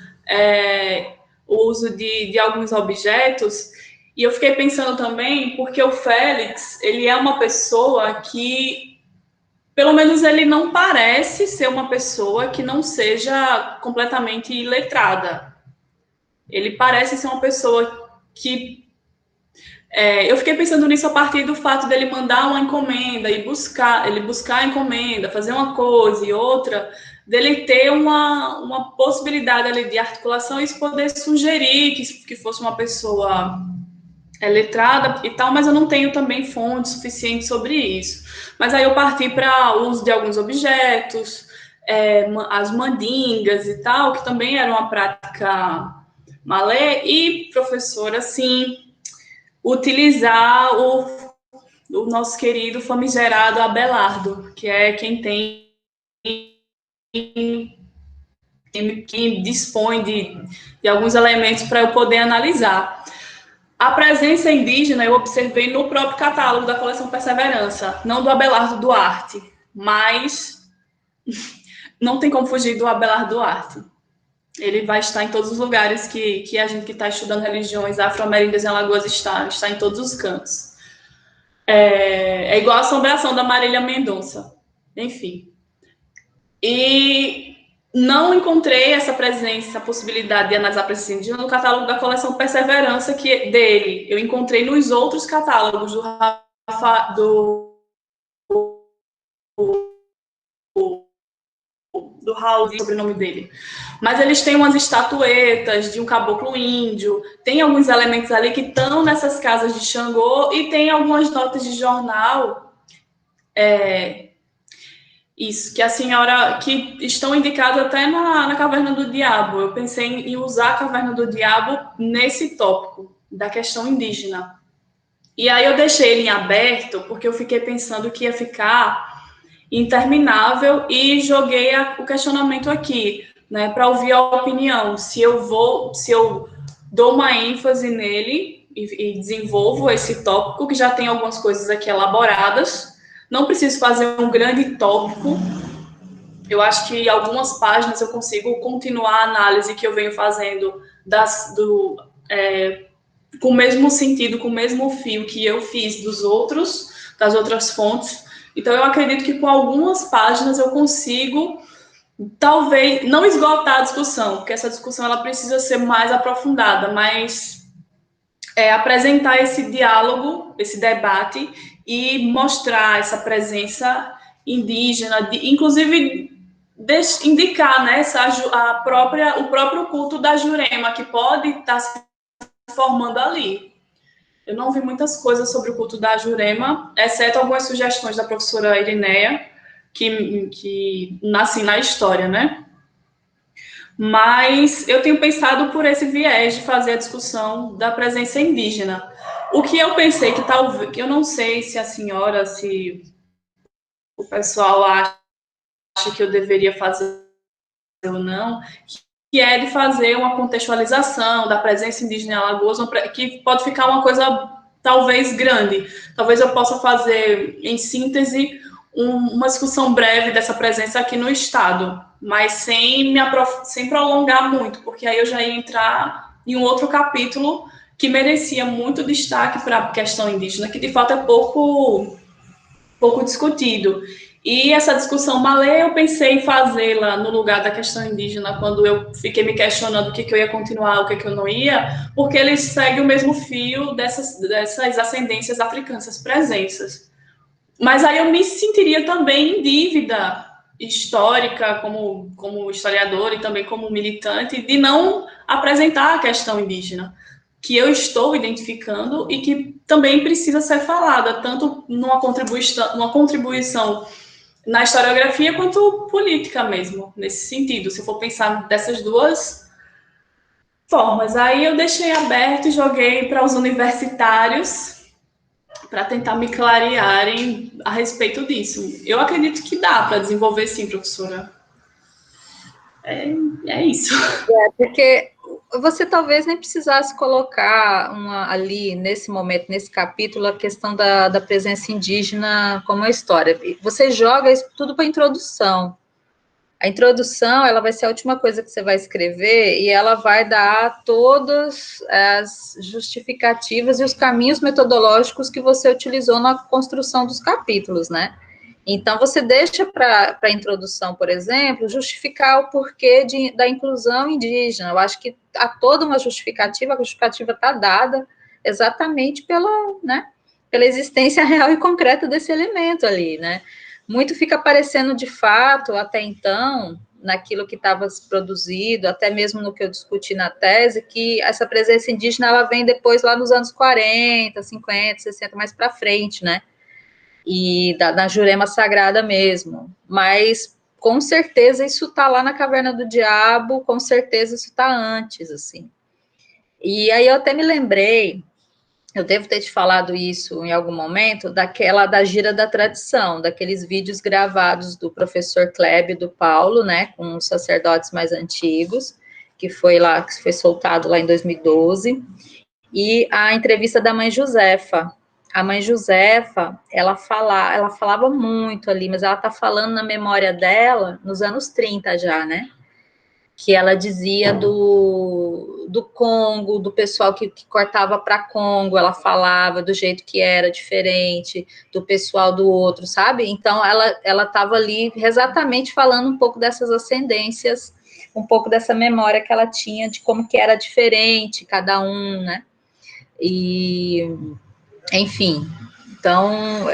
o uso de alguns objetos, e eu fiquei pensando também, porque o Félix, ele é uma pessoa que pelo menos ele não parece ser uma pessoa que não seja completamente iletrada. Ele parece ser uma pessoa que... eu fiquei pensando nisso a partir do fato dele mandar uma encomenda e ele buscar a encomenda, fazer uma coisa e outra, dele ter uma possibilidade ali de articulação e isso poder sugerir que fosse uma pessoa letrada e tal, mas eu não tenho também fonte suficiente sobre isso. Mas aí eu parti para o uso de alguns objetos, as mandingas e tal, que também era uma prática malê, e, professora, assim, utilizar o nosso querido famigerado Abelardo, que é quem dispõe de alguns elementos para eu poder analisar. A presença indígena eu observei no próprio catálogo da coleção Perseverança, não do Abelardo Duarte, mas não tem como fugir do Abelardo Duarte. Ele vai estar em todos os lugares que a gente que está estudando religiões afro-ameríndias em Alagoas está em todos os cantos. É igual a assombração da Marília Mendonça. Enfim. E não encontrei essa presença, essa possibilidade de analisar a presença indígena no catálogo da coleção Perseverança dele. Eu encontrei nos outros catálogos do Raul, sobrenome dele. Mas eles têm umas estatuetas de um caboclo índio, tem alguns elementos ali que estão nessas casas de Xangô e tem algumas notas de jornal, isso, que a senhora, que estão indicadas até na Caverna do Diabo. Eu pensei em usar a Caverna do Diabo nesse tópico da questão indígena. E aí eu deixei ele em aberto, porque eu fiquei pensando que ia ficar interminável e joguei o questionamento aqui, né, para ouvir a opinião, se eu dou uma ênfase nele e desenvolvo esse tópico, que já tem algumas coisas aqui elaboradas, não preciso fazer um grande tópico, eu acho que em algumas páginas eu consigo continuar a análise que eu venho fazendo com o mesmo sentido, com o mesmo fio que eu fiz das outras fontes. Então, eu acredito que com algumas páginas eu consigo, talvez, não esgotar a discussão, porque essa discussão ela precisa ser mais aprofundada, mas apresentar esse diálogo, esse debate, e mostrar essa presença indígena, inclusive indicar, né, o próprio culto da Jurema, que pode estar se formando ali. Eu não vi muitas coisas sobre o culto da Jurema, exceto algumas sugestões da professora Irineia, que nasce na história, né? Mas eu tenho pensado por esse viés de fazer a discussão da presença indígena. O que eu pensei que talvez, eu não sei se a senhora, se o pessoal acha que eu deveria fazer ou não, que é de fazer uma contextualização da presença indígena em Alagoas, que pode ficar uma coisa talvez grande. Talvez eu possa fazer, em síntese, uma discussão breve dessa presença aqui no Estado, mas sem prolongar muito, porque aí eu já ia entrar em um outro capítulo que merecia muito destaque para a questão indígena, que de fato é pouco discutido. E essa discussão malê, eu pensei em fazê-la no lugar da questão indígena, quando eu fiquei me questionando o que eu ia continuar, o que eu não ia, porque eles seguem o mesmo fio dessas ascendências africanas, essas presenças. Mas aí eu me sentiria também em dívida histórica, como historiadora e também como militante, de não apresentar a questão indígena, que eu estou identificando e que também precisa ser falada, tanto numa contribuição na historiografia quanto política mesmo, nesse sentido, se eu for pensar dessas duas formas. Aí eu deixei aberto e joguei para os universitários para tentar me clarearem a respeito disso. Eu acredito que dá para desenvolver sim, professora. É isso. Porque você talvez nem precisasse colocar ali, nesse momento, nesse capítulo, a questão da presença indígena como a história. Você joga isso tudo para a introdução. A introdução, ela vai ser a última coisa que você vai escrever e ela vai dar todas as justificativas e os caminhos metodológicos que você utilizou na construção dos capítulos, né? Então, você deixa para a introdução, por exemplo, justificar o porquê da inclusão indígena. Eu acho que há toda uma justificativa, a justificativa está dada exatamente pela, né, pela existência real e concreta desse elemento ali, né? Muito fica aparecendo de fato, até então, naquilo que estava produzido, até mesmo no que eu discuti na tese, que essa presença indígena ela vem depois lá nos anos 40, 50, 60, mais para frente, né? E da Jurema Sagrada mesmo, mas com certeza isso está lá na Caverna do Diabo, com certeza isso está antes, assim. E aí eu até me lembrei, eu devo ter te falado isso em algum momento, da Gira da Tradição, daqueles vídeos gravados do professor Klebe do Paulo, né, com os sacerdotes mais antigos, que foi soltado lá em 2012, e a entrevista da mãe Josefa. A mãe Josefa, ela falava muito ali, mas ela está falando na memória dela, nos anos 30 já, né? Que ela dizia do Congo, do pessoal que cortava para Congo, ela falava do jeito que era diferente do pessoal do outro, sabe? Então, ela estava ali exatamente falando um pouco dessas ascendências, um pouco dessa memória que ela tinha de como que era diferente cada um, né? E, enfim, então,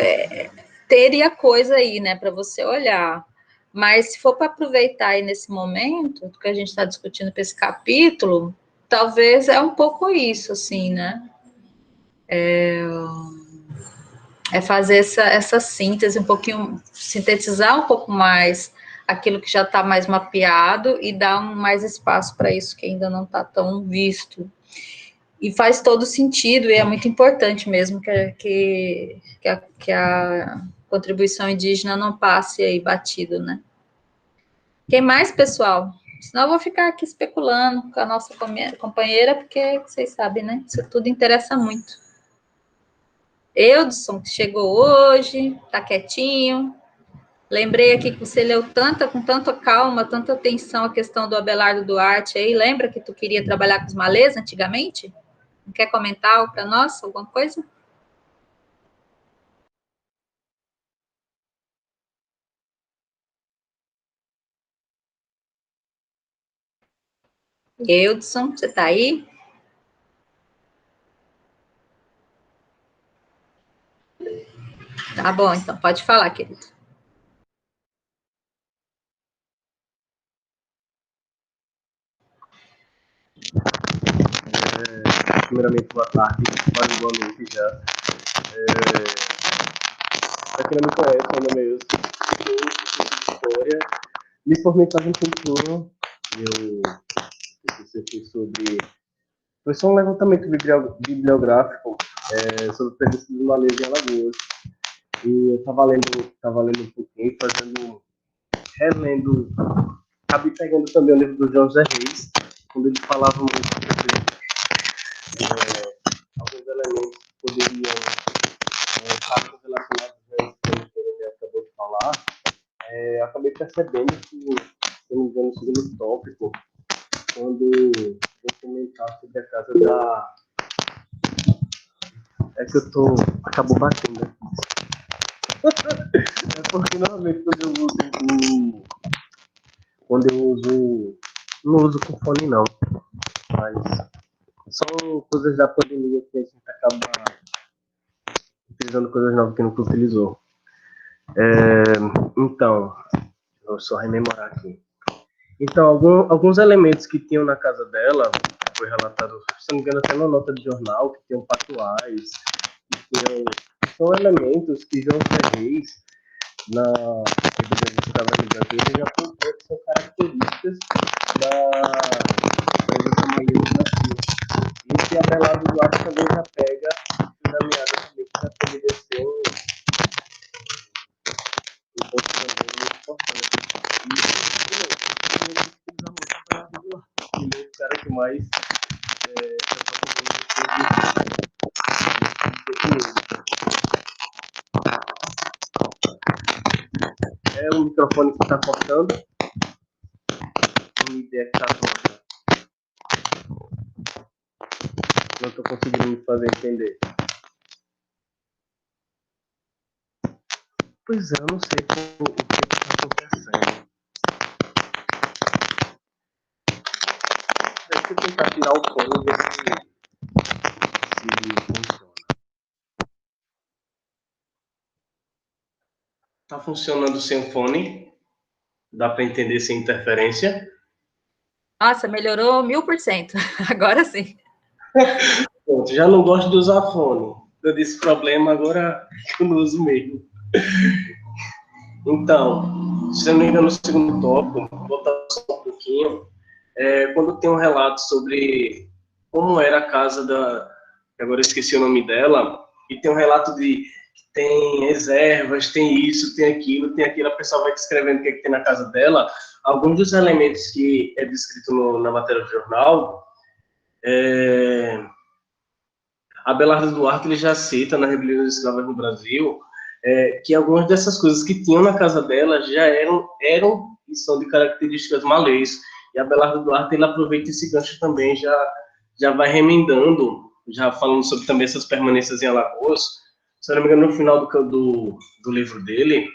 teria coisa aí, né, para você olhar. Mas se for para aproveitar aí nesse momento que a gente está discutindo para esse capítulo, talvez é um pouco isso, assim, né? É fazer essa síntese um pouquinho, sintetizar um pouco mais aquilo que já está mais mapeado e dar mais espaço para isso que ainda não está tão visto. E faz todo sentido, e é muito importante mesmo que a contribuição indígena não passe aí batido, né? Quem mais, pessoal? Senão eu vou ficar aqui especulando com a nossa companheira, porque vocês sabem, né? Isso tudo interessa muito. Eudson, que chegou hoje, tá quietinho. Lembrei aqui que você leu com tanta calma, tanta atenção a questão do Abelardo Duarte aí. Lembra que tu queria trabalhar com os malês antigamente? Não quer comentar para nós alguma coisa? Eudson, você está aí? Tá bom, então, pode falar, querido. Primeiramente, boa tarde, quase boa noite já. Para quem não me conhece, meu nome é Wilson, História. Me formei faz um tempinho. Foi só um levantamento bibliográfico sobre o presença dos malês em Alagoas. E eu estava lendo um pouquinho, relendo, acabei pegando também o livro do João José Reis, quando ele falava muito sobre alguns elementos que poderiam estar relacionados a isso que ele acabou de falar. Acabei percebendo que, se não me engano, no segundo tópico, quando eu comentar sobre a casa da... É que acabou batendo aqui. É porque, normalmente, não uso com fone, não. Mas são coisas da pandemia que a gente acaba utilizando coisas novas que nunca utilizou. Então, vou só rememorar aqui. Então, alguns elementos que tinham na casa dela, foi relatado, se não me engano, até na nota de jornal, que tinham patuais, são elementos que João Ferreira, na ele já apontou que são características da presença malês no Brasil. E esse Abelardo Duarte também já pega na meada também que já poderia ser um ponto também muito importante. E o cara que mais o microfone que está cortando. Uma ideia que está cortando. Não estou conseguindo me fazer entender. Pois é, eu não sei o que está acontecendo. Deixa eu tentar tirar o fone e ver se funciona. Tá funcionando sem o fone? Dá para entender sem interferência? Nossa, melhorou 1000%. Agora sim. Pronto, já não gosto de usar fone. Eu desse problema, agora eu não uso mesmo. Então, se eu não me engano, no segundo tópico, vou voltar só um pouquinho, quando tem um relato sobre como era a casa da... Agora eu esqueci o nome dela, e tem um relato de que tem reservas, tem isso, tem aquilo, a pessoa vai descrevendo o que, é que tem na casa dela. Alguns dos elementos que é descrito na matéria do jornal, Abelardo Duarte ele já cita na Rebelião das Escravas no Brasil que algumas dessas coisas que tinham na casa dela já eram e são de características malês. E Abelardo Duarte ele aproveita esse gancho também, já vai remendando, já falando sobre também essas permanências em Alagoas. Se eu não me engano, no final do livro dele,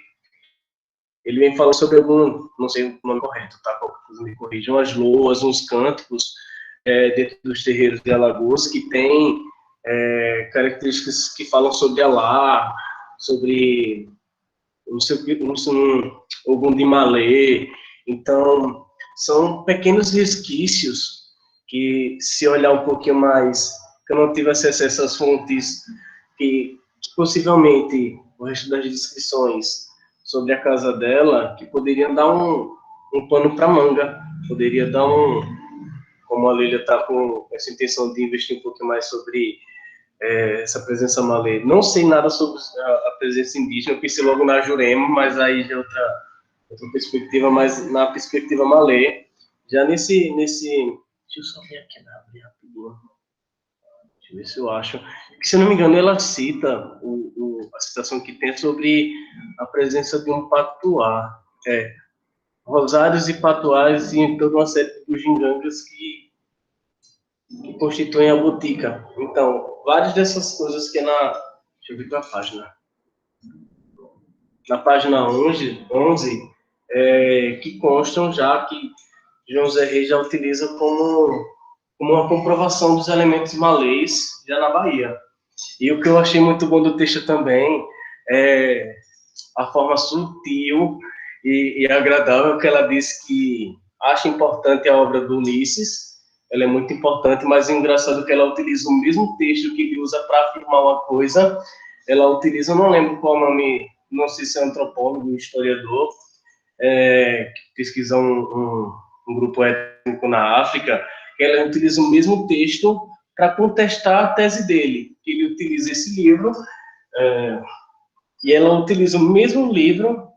ele vem falando sobre não sei o nome correto, tá? Me corrijam, as loas, uns cânticos dentro dos terreiros de Alagoas que tem características que falam sobre Alá, sobre Ogum de Malê. Então, são pequenos resquícios que, se olhar um pouquinho mais, que eu não tive acesso a essas fontes, que possivelmente o resto das descrições sobre a casa dela, que poderiam dar um pano para manga, poderia dar como a Lília está com essa intenção de investir um pouquinho mais sobre essa presença malê. Não sei nada sobre a presença indígena, eu pensei logo na Jurema, mas aí já é outra perspectiva, mas na perspectiva malê, já nesse... Deixa eu só ver aqui na abrir rapidinho. Deixa eu ver se eu acho. Se eu não me engano, ela cita a citação que tem sobre a presença de um patuá. Rosários e patuás e toda uma série de bugigangas que constituem a botica. Então, várias dessas coisas que deixa eu ver qual a página. Na página 11 que constam já que João Zé Reis já utiliza como uma comprovação dos elementos malês já na Bahia. E o que eu achei muito bom do texto também é a forma sutil e agradável que ela diz que acha importante a obra do Ulisses. Ela é muito importante, mas é engraçado que ela utiliza o mesmo texto que ele usa para afirmar uma coisa. Ela utiliza, eu não lembro qual o nome, não sei se é antropólogo, historiador, que pesquisa um grupo étnico na África. Ela utiliza o mesmo texto para contestar a tese dele. Ele utiliza esse livro, e ela utiliza o mesmo livro.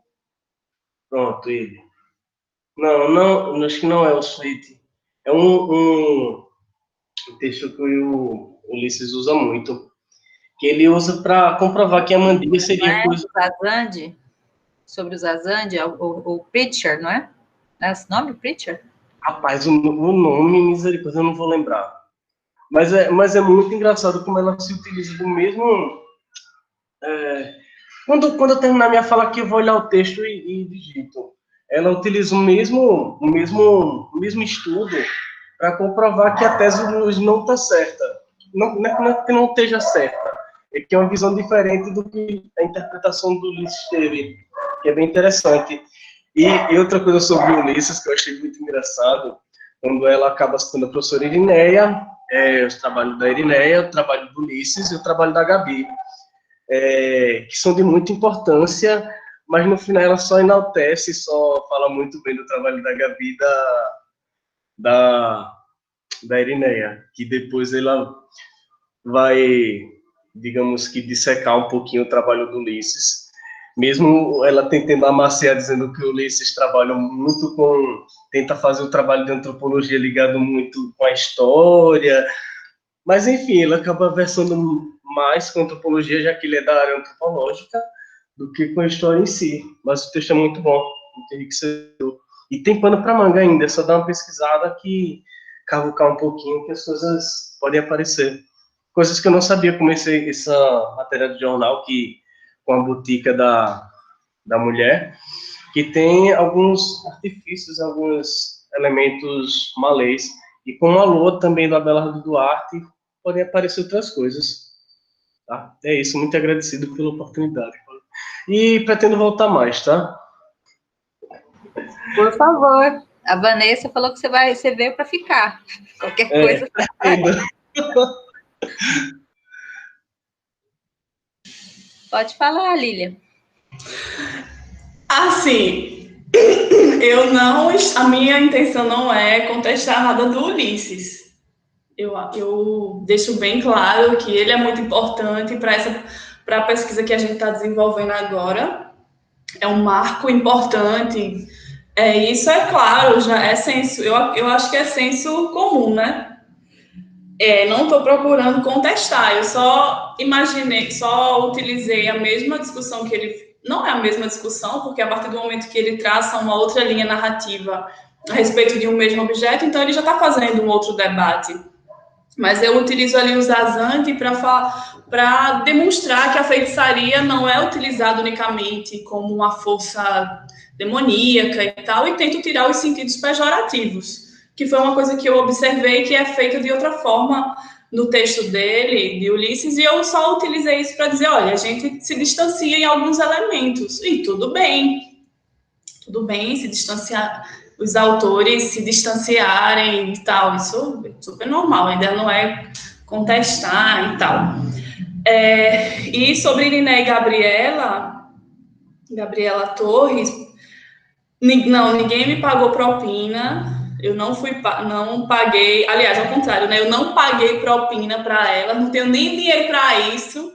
Pronto, ele. Não, acho que não é o Sweet. É um texto que o Ulisses usa muito, que ele usa para comprovar que a mandinga seria coisa... Zazande, sobre o Zazande, o Preacher, não é? É esse nome, Preacher? Rapaz, o nome, misericórdia, eu não vou lembrar. Mas é muito engraçado como ela se utiliza do mesmo... Quando eu terminar minha fala aqui, eu vou olhar o texto e digito. Ela utiliza o mesmo estudo para comprovar que a tese do Luiz não está certa. Não é que não esteja certa, é que é uma visão diferente do que a interpretação do Ulisses teve, que é bem interessante. E outra coisa sobre o Ulisses que eu achei muito engraçado, quando ela acaba citando a professora Irineia, os trabalhos da Irineia, o trabalho do Ulisses e o trabalho da Gabi, que são de muita importância, mas no final ela só enaltece, só fala muito bem do trabalho da Gabi e da Irineia, que depois ela vai, digamos que, dissecar um pouquinho o trabalho do Ulisses, mesmo ela tentando amaciar, dizendo que o Ulisses trabalha muito tenta fazer o trabalho de antropologia ligado muito com a história, mas enfim, ele acaba versando mais com a antropologia, já que ele é da área antropológica, do que com a história em si. Mas o texto é muito bom, muito enriquecedor. E tem pano para manga ainda, é só dar uma pesquisada que cavucar um pouquinho que as coisas podem aparecer. Coisas que eu não sabia, comecei essa matéria do jornal, que com a botica da mulher, que tem alguns artifícios, alguns elementos malês, e com a lua também do Abelardo Duarte, podem aparecer outras coisas. Tá? É isso, muito agradecido pela oportunidade. E pretendo voltar mais, tá? Por favor. A Vanessa falou que você veio para ficar. Qualquer coisa. Pode falar, Lília. Assim, a minha intenção não é contestar nada do Ulisses. Eu deixo bem claro que ele é muito importante para a pesquisa que a gente está desenvolvendo agora. É um marco importante. Isso é claro, já é senso. Eu acho que é senso comum, né? Não estou procurando contestar. Eu só só utilizei a mesma discussão que ele. Não é a mesma discussão, porque a partir do momento que ele traça uma outra linha narrativa a respeito de um mesmo objeto, então ele já está fazendo um outro debate. Mas eu utilizo ali o Zazante para demonstrar que a feitiçaria não é utilizada unicamente como uma força demoníaca e tal, e tento tirar os sentidos pejorativos, que foi uma coisa que eu observei que é feita de outra forma no texto dele, de Ulisses, e eu só utilizei isso para dizer, olha, a gente se distancia em alguns elementos, e tudo bem se distanciar, os autores se distanciarem e tal, isso é super normal, ainda não é contestar e tal. E sobre Niné e Gabriela Torres, não, ninguém me pagou propina, eu não paguei, aliás, ao contrário, né, eu não paguei propina para ela, não tenho nem dinheiro para isso,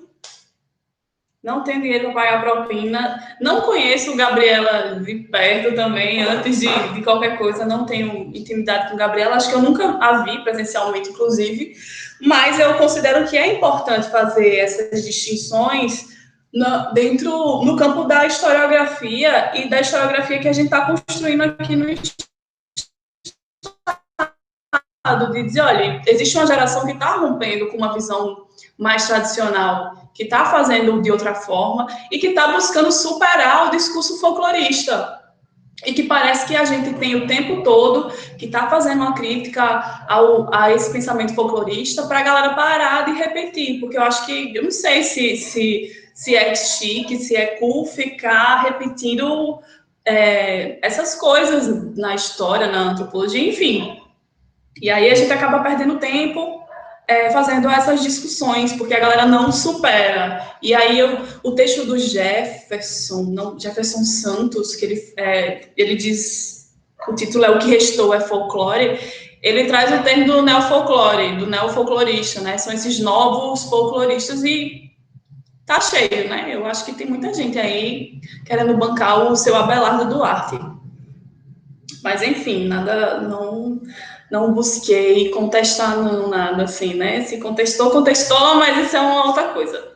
não tenho dinheiro para pagar propina. Não conheço Gabriela de perto também, antes de qualquer coisa. Não tenho intimidade com Gabriela. Acho que eu nunca a vi presencialmente, inclusive. Mas eu considero que é importante fazer essas distinções no campo da historiografia e da historiografia que a gente está construindo aqui no Estado. De dizer, olha, existe uma geração que está rompendo com uma visão mais tradicional, que está fazendo de outra forma e que está buscando superar o discurso folclorista. E que parece que a gente tem o tempo todo que está fazendo uma crítica a esse pensamento folclorista para a galera parar de repetir, porque eu acho que, eu não sei se é chique, se é cool ficar repetindo essas coisas na história, na antropologia, enfim. E aí a gente acaba perdendo tempo fazendo essas discussões, porque a galera não supera. E aí o texto do Jefferson Santos, que ele diz, o título é O que Restou é Folclore, ele traz o termo do neofolclore, do neofolclorista, né? São esses novos folcloristas e tá cheio, né? Eu acho que tem muita gente aí querendo bancar o seu Abelardo Duarte. Mas, enfim, não busquei contestar nada, assim, né? Se contestou, mas isso é uma outra coisa.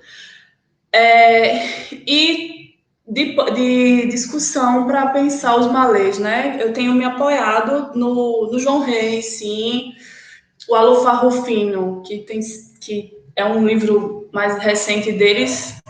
E de discussão para pensar os malês, né? Eu tenho me apoiado no João Reis, sim, o Alufar Rufino, que é um livro mais recente deles,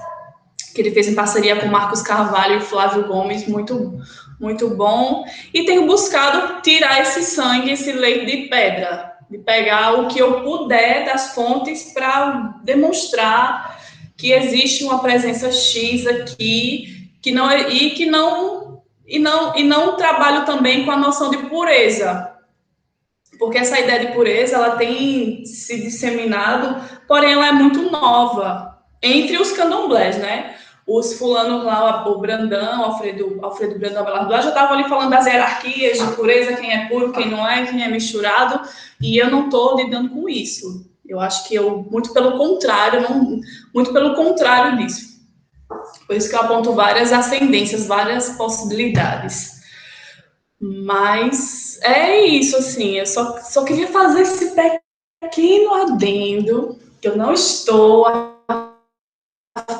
que ele fez em parceria com Marcos Carvalho e Flávio Gomes, muito, muito bom. E tenho buscado tirar esse sangue, esse leite de pedra, de pegar o que eu puder das fontes para demonstrar que existe uma presença X aqui, e não trabalho também com a noção de pureza, porque essa ideia de pureza ela tem se disseminado, porém ela é muito nova entre os candomblés, né? Os fulanos lá, o Brandão, Alfredo Brandão Abelardo, já estavam ali falando das hierarquias de pureza, quem é puro, quem é misturado, e eu não estou lidando com isso. Eu acho que muito pelo contrário disso. Por isso que eu aponto várias ascendências, várias possibilidades. Mas é isso, assim, eu só queria fazer esse pequeno adendo, que eu não estou a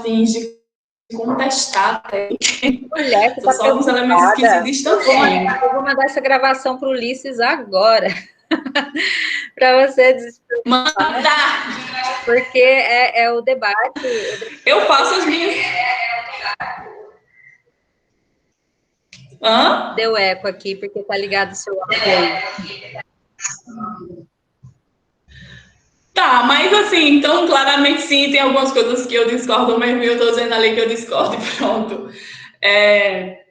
fim de contestar até. Mulher, você tá só alguns elementos que se distanciam. Eu vou mandar essa gravação para o Ulisses agora, para você mandar, porque é o debate. Eu faço as minhas. Hã? Deu eco aqui, porque tá ligado o seu apoio. Tá, mas assim, então claramente sim, tem algumas coisas que eu discordo mesmo, e eu tô dizendo ali que eu discordo e pronto. É,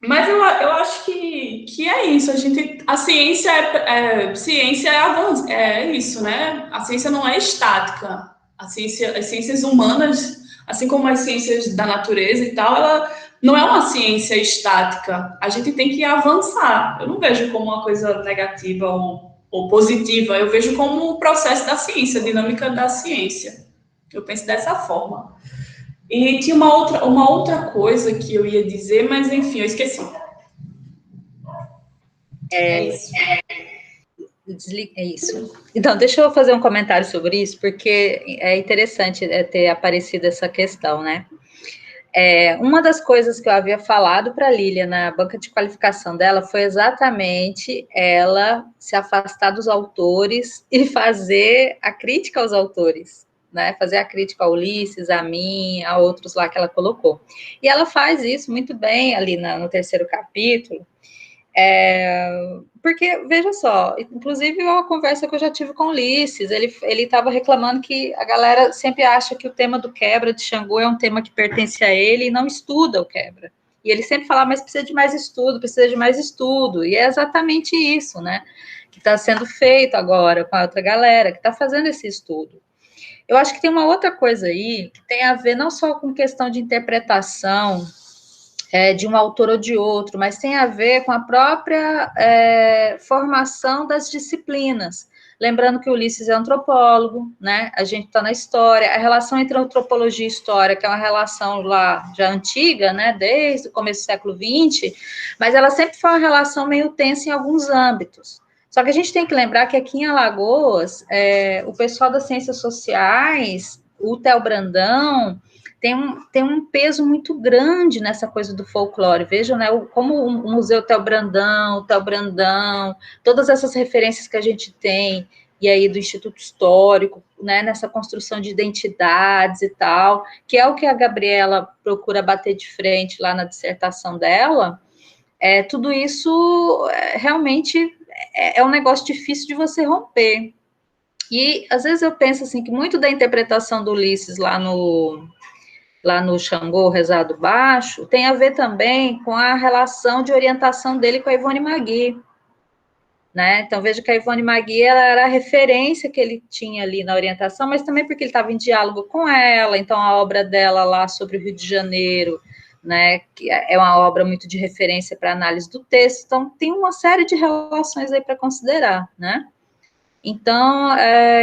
mas eu acho que é isso. A ciência ciência é isso, né? A ciência não é estática. As ciências humanas, assim como as ciências da natureza e tal, ela não é uma ciência estática. A gente tem que avançar. Eu não vejo como uma coisa negativa ou positiva. Eu vejo como o processo da ciência, a dinâmica da ciência. Eu penso dessa forma. E tinha uma outra coisa que eu ia dizer, mas enfim, eu esqueci. É isso. É isso. Então, deixa eu fazer um comentário sobre isso, porque é interessante ter aparecido essa questão, né? Uma das coisas que eu havia falado para a Lília na banca de qualificação dela foi exatamente ela se afastar dos autores e fazer a crítica aos autores, né? Fazer a crítica ao Ulisses, a mim, a outros lá que ela colocou. E ela faz isso muito bem ali no terceiro capítulo, porque, veja só, inclusive é uma conversa que eu já tive com o Ulisses, ele estava reclamando que a galera sempre acha que o tema do quebra de Xangô é um tema que pertence a ele e não estuda o quebra. E ele sempre fala, mas precisa de mais estudo, e é exatamente isso, né, que está sendo feito agora com a outra galera, que está fazendo esse estudo. Eu acho que tem uma outra coisa aí, que tem a ver não só com questão de interpretação, de um autor ou de outro, mas tem a ver com a própria formação das disciplinas. Lembrando que o Ulisses é antropólogo, né? A gente está na história, a relação entre antropologia e história, que é uma relação lá já antiga, né? Desde o começo do século XX, mas ela sempre foi uma relação meio tensa em alguns âmbitos. Só que a gente tem que lembrar que aqui em Alagoas, o pessoal das ciências sociais, o Theo Brandão, tem um peso muito grande nessa coisa do folclore. Vejam, né, como o Museu Theo Brandão, todas essas referências que a gente tem, e aí do Instituto Histórico, né, nessa construção de identidades e tal, que é o que a Gabriela procura bater de frente lá na dissertação dela, tudo isso realmente é um negócio difícil de você romper. E, às vezes, eu penso assim, que muito da interpretação do Ulisses lá no Xangô, Rezado Baixo, tem a ver também com a relação de orientação dele com a Ivone Magui, né? Então, veja que a Ivone Magui ela era a referência que ele tinha ali na orientação, mas também porque ele estava em diálogo com ela, então a obra dela lá sobre o Rio de Janeiro, né, que é uma obra muito de referência para análise do texto, então tem uma série de relações aí para considerar, né? Então,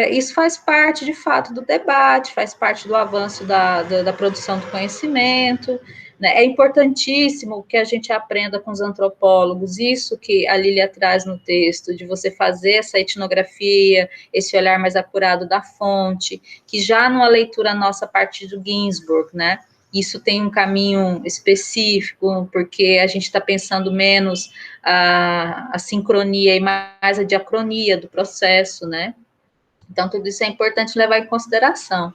isso faz parte, de fato, do debate, faz parte do avanço da produção do conhecimento, né? É importantíssimo que a gente aprenda com os antropólogos, isso que a Lília traz no texto, de você fazer essa etnografia, esse olhar mais acurado da fonte, que já numa leitura nossa a partir do Ginsburg, né? Isso tem um caminho específico, porque a gente está pensando menos a sincronia e mais a diacronia do processo, né? Então, tudo isso é importante levar em consideração.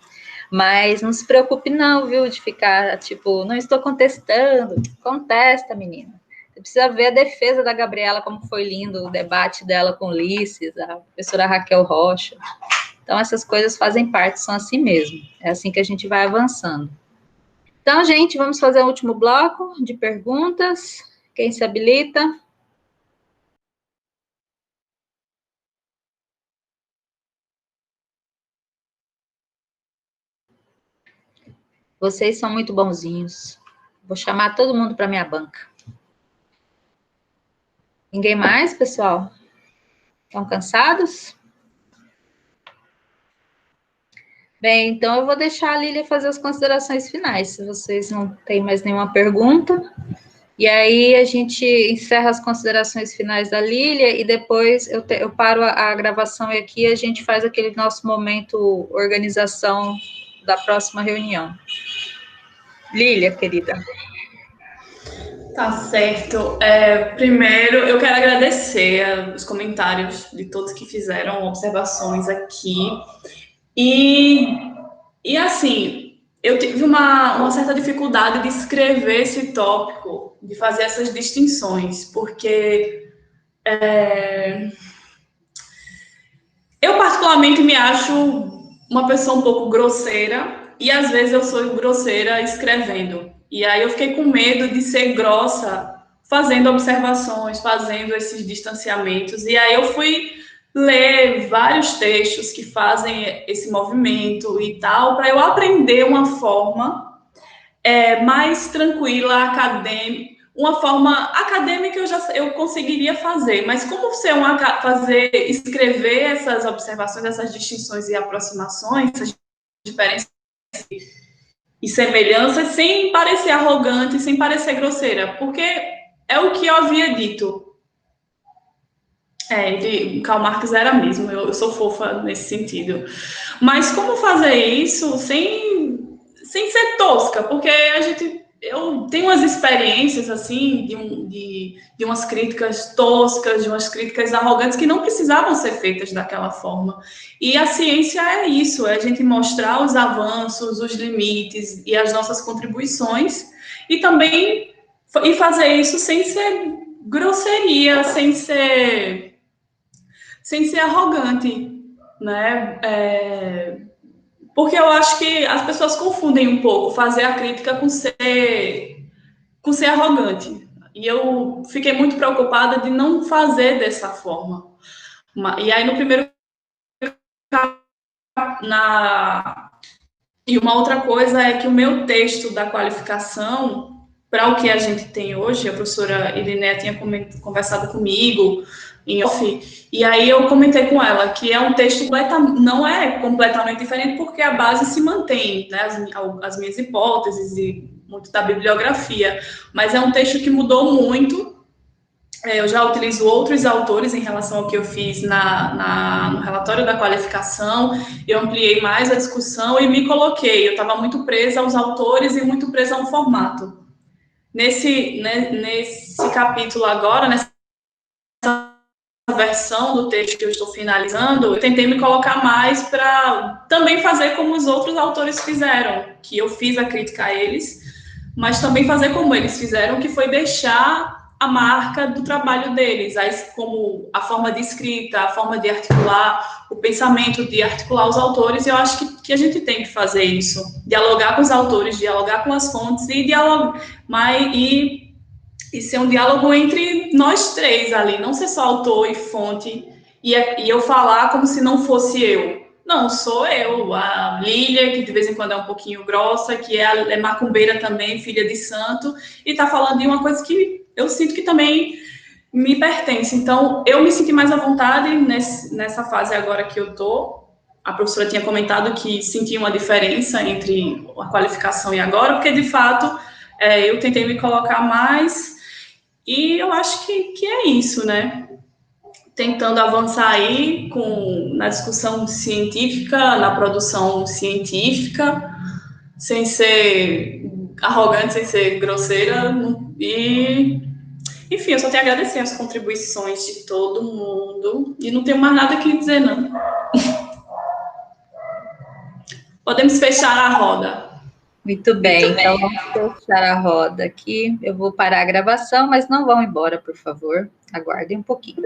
Mas não se preocupe não, viu, de ficar, tipo, não estou contestando. Contesta, menina. Você precisa ver a defesa da Gabriela, como foi lindo o debate dela com Ulisses, a professora Raquel Rocha. Então, essas coisas fazem parte, são assim mesmo. É assim que a gente vai avançando. Então, gente, vamos fazer o último bloco de perguntas. Quem se habilita? Vocês são muito bonzinhos. Vou chamar todo mundo para minha banca. Ninguém mais, pessoal? Estão cansados? Bem, então eu vou deixar a Lília fazer as considerações finais, se vocês não têm mais nenhuma pergunta. E aí a gente encerra as considerações finais da Lília e depois eu paro a gravação aqui e a gente faz aquele nosso momento organização da próxima reunião. Lília, querida. Tá certo. Primeiro, eu quero agradecer os comentários de todos que fizeram observações aqui. E assim, eu tive uma certa dificuldade de escrever esse tópico, de fazer essas distinções, porque eu particularmente me acho uma pessoa um pouco grosseira, e às vezes eu sou grosseira escrevendo. E aí eu fiquei com medo de ser grossa fazendo observações, fazendo esses distanciamentos. E aí eu fui ler vários textos que fazem esse movimento e tal, para eu aprender uma forma mais tranquila, acadêmica. Uma forma acadêmica eu conseguiria fazer, mas como escrever essas observações, essas distinções e aproximações, essas diferenças e semelhanças, sem parecer arrogante, sem parecer grosseira, porque é o que eu havia dito. Karl Marx era mesmo, eu sou fofa nesse sentido. Mas como fazer isso sem ser tosca? Porque eu tenho umas experiências, assim, de umas críticas toscas, de umas críticas arrogantes que não precisavam ser feitas daquela forma. E a ciência é isso, é a gente mostrar os avanços, os limites e as nossas contribuições, e também fazer isso sem ser grosseria, sem ser arrogante, né? Porque eu acho que as pessoas confundem um pouco fazer a crítica com ser arrogante. E eu fiquei muito preocupada de não fazer dessa forma. E aí, no primeiro... E uma outra coisa é que o meu texto da qualificação, para o que a gente tem hoje, a professora Irineia tinha conversado comigo em off, e aí eu comentei com ela que é um texto não é completamente diferente, porque a base se mantém, né, as minhas hipóteses e muito da bibliografia, mas é um texto que mudou muito. Eu já utilizo outros autores em relação ao que eu fiz no relatório da qualificação, eu ampliei mais a discussão e me coloquei. Eu estava muito presa aos autores e muito presa a um formato. Nesse capítulo agora, nessa versão do texto que eu estou finalizando, eu tentei me colocar mais para também fazer como os outros autores fizeram, que eu fiz a crítica a eles, mas também fazer como eles fizeram, que foi deixar a marca do trabalho deles, como a forma de escrita, a forma de articular, o pensamento de articular os autores. E eu acho que a gente tem que fazer isso, dialogar com os autores, dialogar com as fontes e ser um diálogo entre nós três ali, não ser só autor e fonte, e eu falar como se não fosse eu. Não, sou eu, a Lília, que de vez em quando é um pouquinho grossa, que é macumbeira também, filha de santo, e está falando de uma coisa que eu sinto que também me pertence. Então, eu me senti mais à vontade nessa fase agora que eu estou. A professora tinha comentado que sentia uma diferença entre a qualificação e agora, porque, de fato, eu tentei me colocar mais, e eu acho que é isso, né? Tentando avançar aí na discussão científica, na produção científica, sem ser arrogante, sem ser grosseira. E, enfim, eu só tenho a agradecer as contribuições de todo mundo. E não tenho mais nada que dizer, não. Podemos fechar a roda. Muito bem, então vamos fechar a roda aqui. Eu vou parar a gravação, mas não vão embora, por favor. Aguardem um pouquinho.